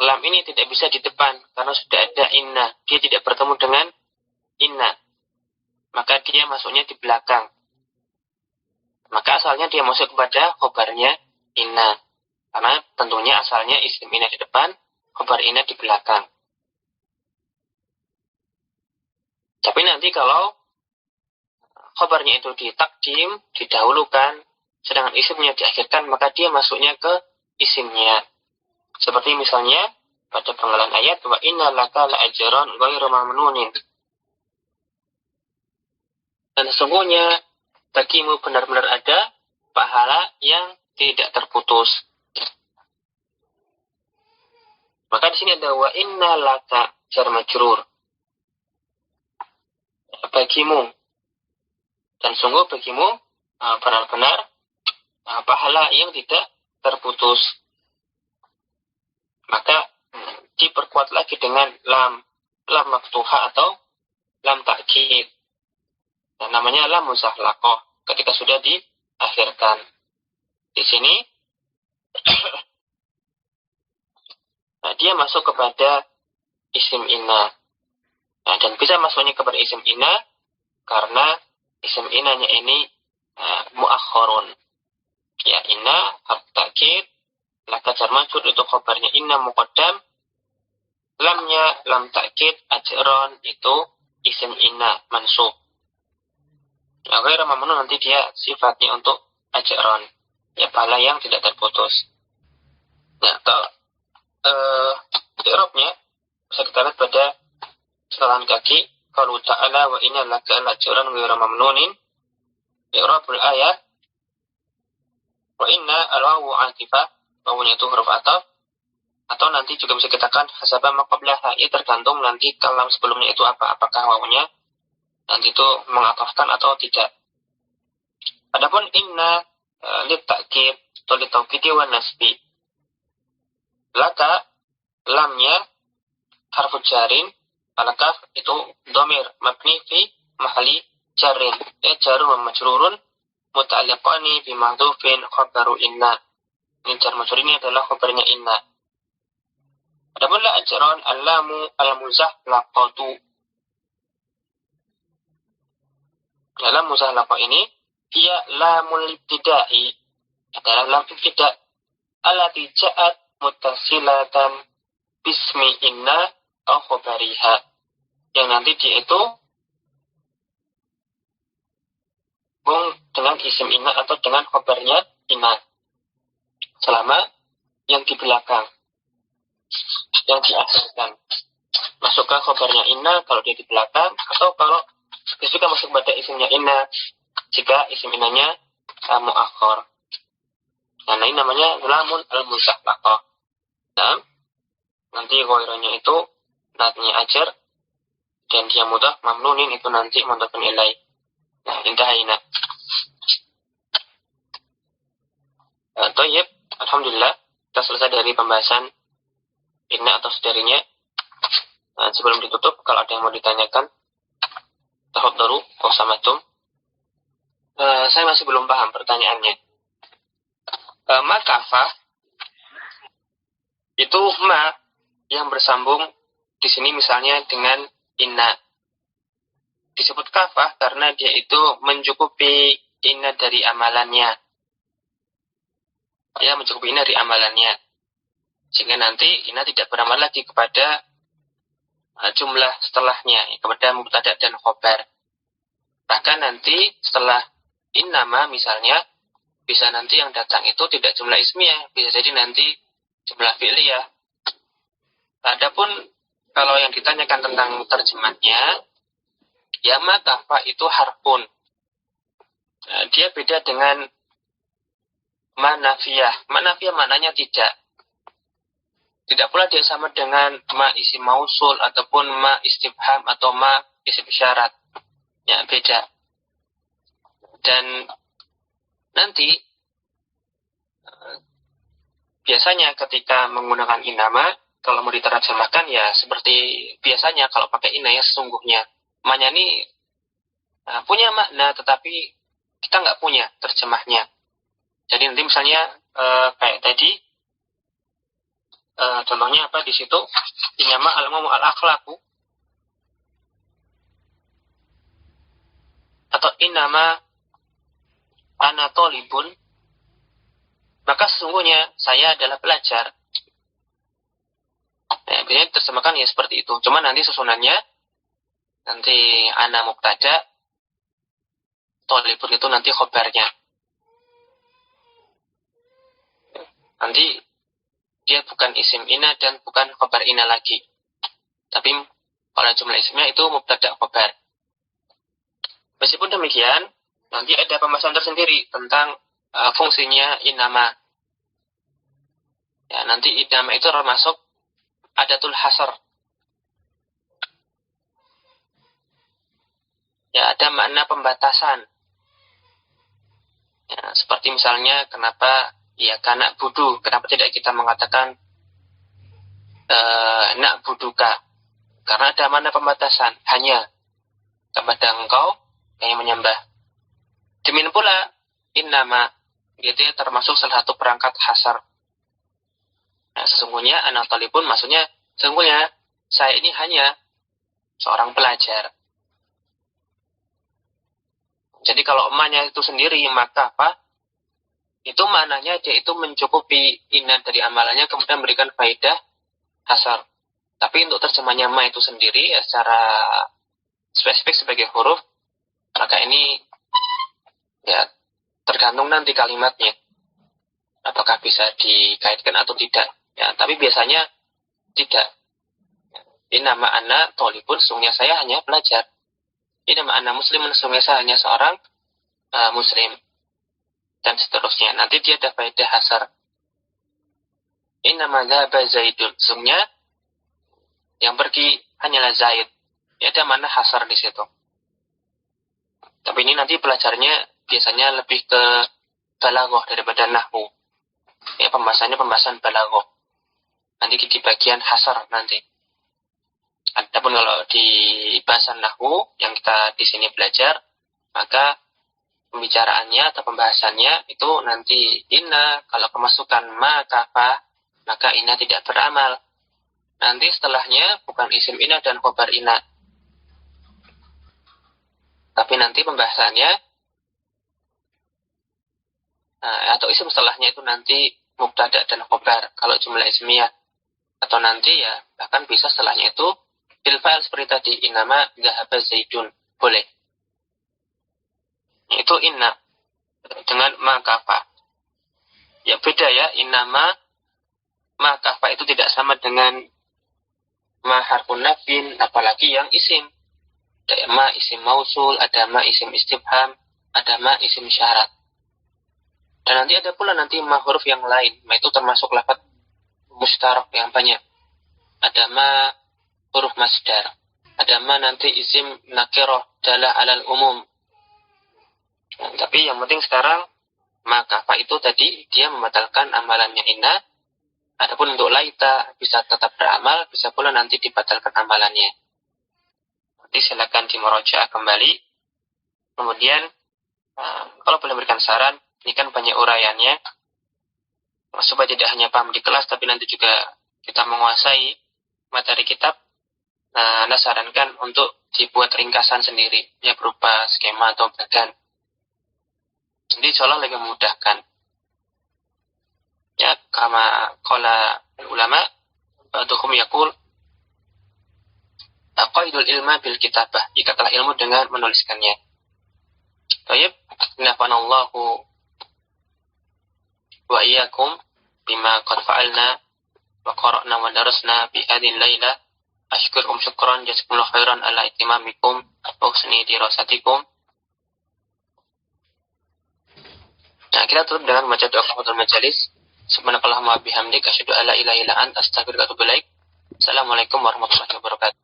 lam ini tidak bisa di depan karena sudah ada inna. Dia tidak bertemu dengan inna, maka dia masuknya di belakang. Maka asalnya dia masuk kepada khabarnya inna, karena tentunya asalnya isim inna di depan, khabar inna di belakang. Tapi nanti kalau khabarnya itu ditakdim, didahulukan, sedangkan isimnya diakhirkan, maka dia masuknya ke isimnya. Seperti misalnya pada penggalan ayat, wa inna laka la ajran ghairu mamnunin. Dan sesungguhnya bagimu benar-benar ada pahala yang tidak terputus. Maka di sini ada wa inna laka jar majrur. Bagimu. Dan sungguh bagimu benar-benar pahala yang tidak terputus. Maka diperkuat lagi dengan lam maftuhah atau lam ta'kid. Namanya lam muzahlaqah ketika sudah diakhirkan. Di sini dia masuk kepada isim inna. Dan bisa masuknya kepada isim inna karena isim innanya ini muakhkharun. Ya, inna harf ta'kid, laka jar majrur itu khabarnya inna muqaddam, lamnya lam ta'kid, ajron itu isim inna mansub. Ya, ghairu mamnun nanti dia sifatnya untuk ajron, ya pahala yang tidak terputus. Nah, i'rabnya bisa kita lihat pada catatan kaki. Qalu ta'ala wa inna laka ajran ghairu mamnunin. I'rabul ayat wa inna al-wawu 'atifah, wawunya itu huruf ataf, atau nanti juga bisa dikatakan hasaba ma qablaha, ya tergantung nanti kalam sebelumnya itu apa, apakah wawunya nanti itu mengatafkan atau tidak. Adapun inna lit ta'kid atau lit tawkidi wa nasbi. Laka lamnya harfu jarin, al-kaf itu dhamir mabni fi mahalli jarin, ya jaru wa majrurun muta'alliqani bi mahdhufin khabaru inna. Ini jar majrur ini adalah khabarnya inna. Adapun la ajran al-lamu al-muzahlaqatu. Lam muzahlaqah ini dia lamul ibtida'i, adalah lam ibtida' allati ja'at muttasilatan bismi inna atau khabariha, yang nanti dia itu dengan isim inna atau dengan khabarnya inna selama yang di belakang, yang diakhirkan masuk ke khabarnya inna kalau dia di belakang, atau kalau dia juga masuk pada isimnya inna jika isim innanya muakhkhar. Nah, ini namanya lamun al-muzahlaqah. Nah, nanti ghairunya itu natnya ajar, dan dia mudah mamnunin itu nanti mudhafun ilaih. Nah, intahina. Thayyib, alhamdulillah kita selesai dari pembahasan inna atau saudarinya. Sebelum ditutup, kalau ada yang mau ditanyakan, tafadhalu qasamatum. Saya masih belum paham pertanyaannya. Ma kafah itu ma yang bersambung di sini misalnya dengan inna. Disebut kafah karena dia itu mencukupi inna dari amalannya. Ya, mencukupi inna dari amalannya. Sehingga nanti inna tidak beramal lagi kepada jumlah setelahnya, kepada mubtada dan khobar. Bahkan nanti setelah innama misalnya, bisa nanti yang datang itu tidak jumlah ismiyah, bisa jadi nanti jumlah fi'liyah. Adapun kalau yang ditanyakan tentang terjemahnya, ya makafa itu harfun. Dia beda dengan manafiyah. Manafiyah maknanya tidak. Tidak pula dia sama dengan ma isim mausul ataupun ma istifham atau ma isim syarat. Ya, beda. Dan nanti biasanya ketika menggunakan inama, kalau mau diterjemahkan ya seperti biasanya kalau pakai inna ya sesungguhnya. Maknanya ini punya makna tetapi kita nggak punya terjemahnya. Jadi nanti misalnya kayak tadi contohnya apa di situ? Inama al-mu'mu al-akhlaqu atau inama ana thalibun, maka sesungguhnya saya adalah pelajar. biasanya terjemahkan ya seperti itu. Cuma nanti susunannya, nanti ana mubtada, tolibun itu nanti khobarnya. Nanti dia bukan isim ina dan bukan khobar ina lagi. Tapi kalau jumlah isimnya itu mubtada khobar. Meskipun demikian, nanti ada pembahasan tersendiri tentang fungsinya inama. Ya, nanti inama itu termasuk adatul hasar. Ya, ada makna pembatasan. Ya, seperti misalnya kenapa ya kanak budu, kenapa tidak kita mengatakan nak buduka? Karena ada makna pembatasan, hanya kepada engkau yang menyembah. Demikian pula innama, itu termasuk salah satu perangkat hasar. Nah, sesungguhnya anak talibun maksudnya sesungguhnya saya ini hanya seorang pelajar. Jadi kalau emaknya itu sendiri, maka apa? Itu maknanya dia itu mencukupi inna dari amalannya, kemudian memberikan faedah hasar. Tapi untuk terjemahnya ma itu sendiri, ya, secara spesifik sebagai huruf, maka ini ya tergantung nanti kalimatnya. Apakah bisa dikaitkan atau tidak. Ya, tapi biasanya tidak. Ini nama anak tolibun, sesungguhnya saya hanya pelajar. Ini nama anak muslim, sesungguhnya saya hanya seorang muslim. Dan seterusnya. Nanti dia ada faedah hasar. Ini nama dhaba zaidun. Sesungguhnya yang pergi hanyalah Zaid. Ya, ada mana hasar di situ. Tapi ini nanti pelajarnya biasanya lebih ke balaghah daripada nahwu. Ya, pembahasannya pembahasan balaghah. Nanti di bagian hasar nanti. Adapun kalau di bahasan nahwu yang kita di sini belajar, maka pembicaraannya atau pembahasannya itu nanti inna, kalau kemasukan ma kafah, maka inna tidak beramal. Nanti setelahnya bukan isim inna dan khobar inna. Tapi nanti pembahasannya atau isim setelahnya itu nanti mubtada dan khobar kalau jumlah ismiyah. Atau nanti ya bahkan bisa setelahnya itu bil fa'il seperti tadi, innama dhahaba zaidun, boleh. Itu inna dengan ma kafa. Ya beda ya, innama ma kafa itu tidak sama dengan ma harfun nafin, apalagi yang isim. Ada ma isim mausul, ada ma isim istifham, ada ma isim syarat. Dan nanti ada pula nanti ma huruf yang lain. Ma itu termasuk lafaz mustarak yang banyak. Ada ma huruf masdar. Ada ma nanti isim nakirah dala alal umum. Nah, tapi yang penting sekarang maka apa itu tadi dia membatalkan amalannya inna. Adapun untuk laita bisa tetap beramal, bisa pula nanti dibatalkan amalannya. Nanti silakan dimurajaah kembali. Kemudian kalau boleh berikan saran, ini kan banyak uraiannya. Supaya tidak hanya paham di kelas, tapi nanti juga kita menguasai materi kitab. Nah, Anda sarankan untuk dibuat ringkasan sendiri, ya berupa skema atau bagan. Jadi insya Allah lebih memudahkan. Ya, kama qala ulama, ba'duhum yaqul aqaidul ilma bil kitabah, ikatlah ilmu dengan menuliskannya. Baik, nafanallahu wa iyyakum bima qad fa'alna wa qara'na wa darasna bi hadhihi al-laila. Ashkurukum syukran jazakumullahu khairan ala itimamikum wa husni dirasatikum. Nah, kita tutup dengan membaca doa kafaratul majalis. Subhanakallahumma bihamdika asyhadu an la ilaha illa anta astaghfiruka wa atubu ilaik. Assalamualaikum warahmatullahi wabarakatuh.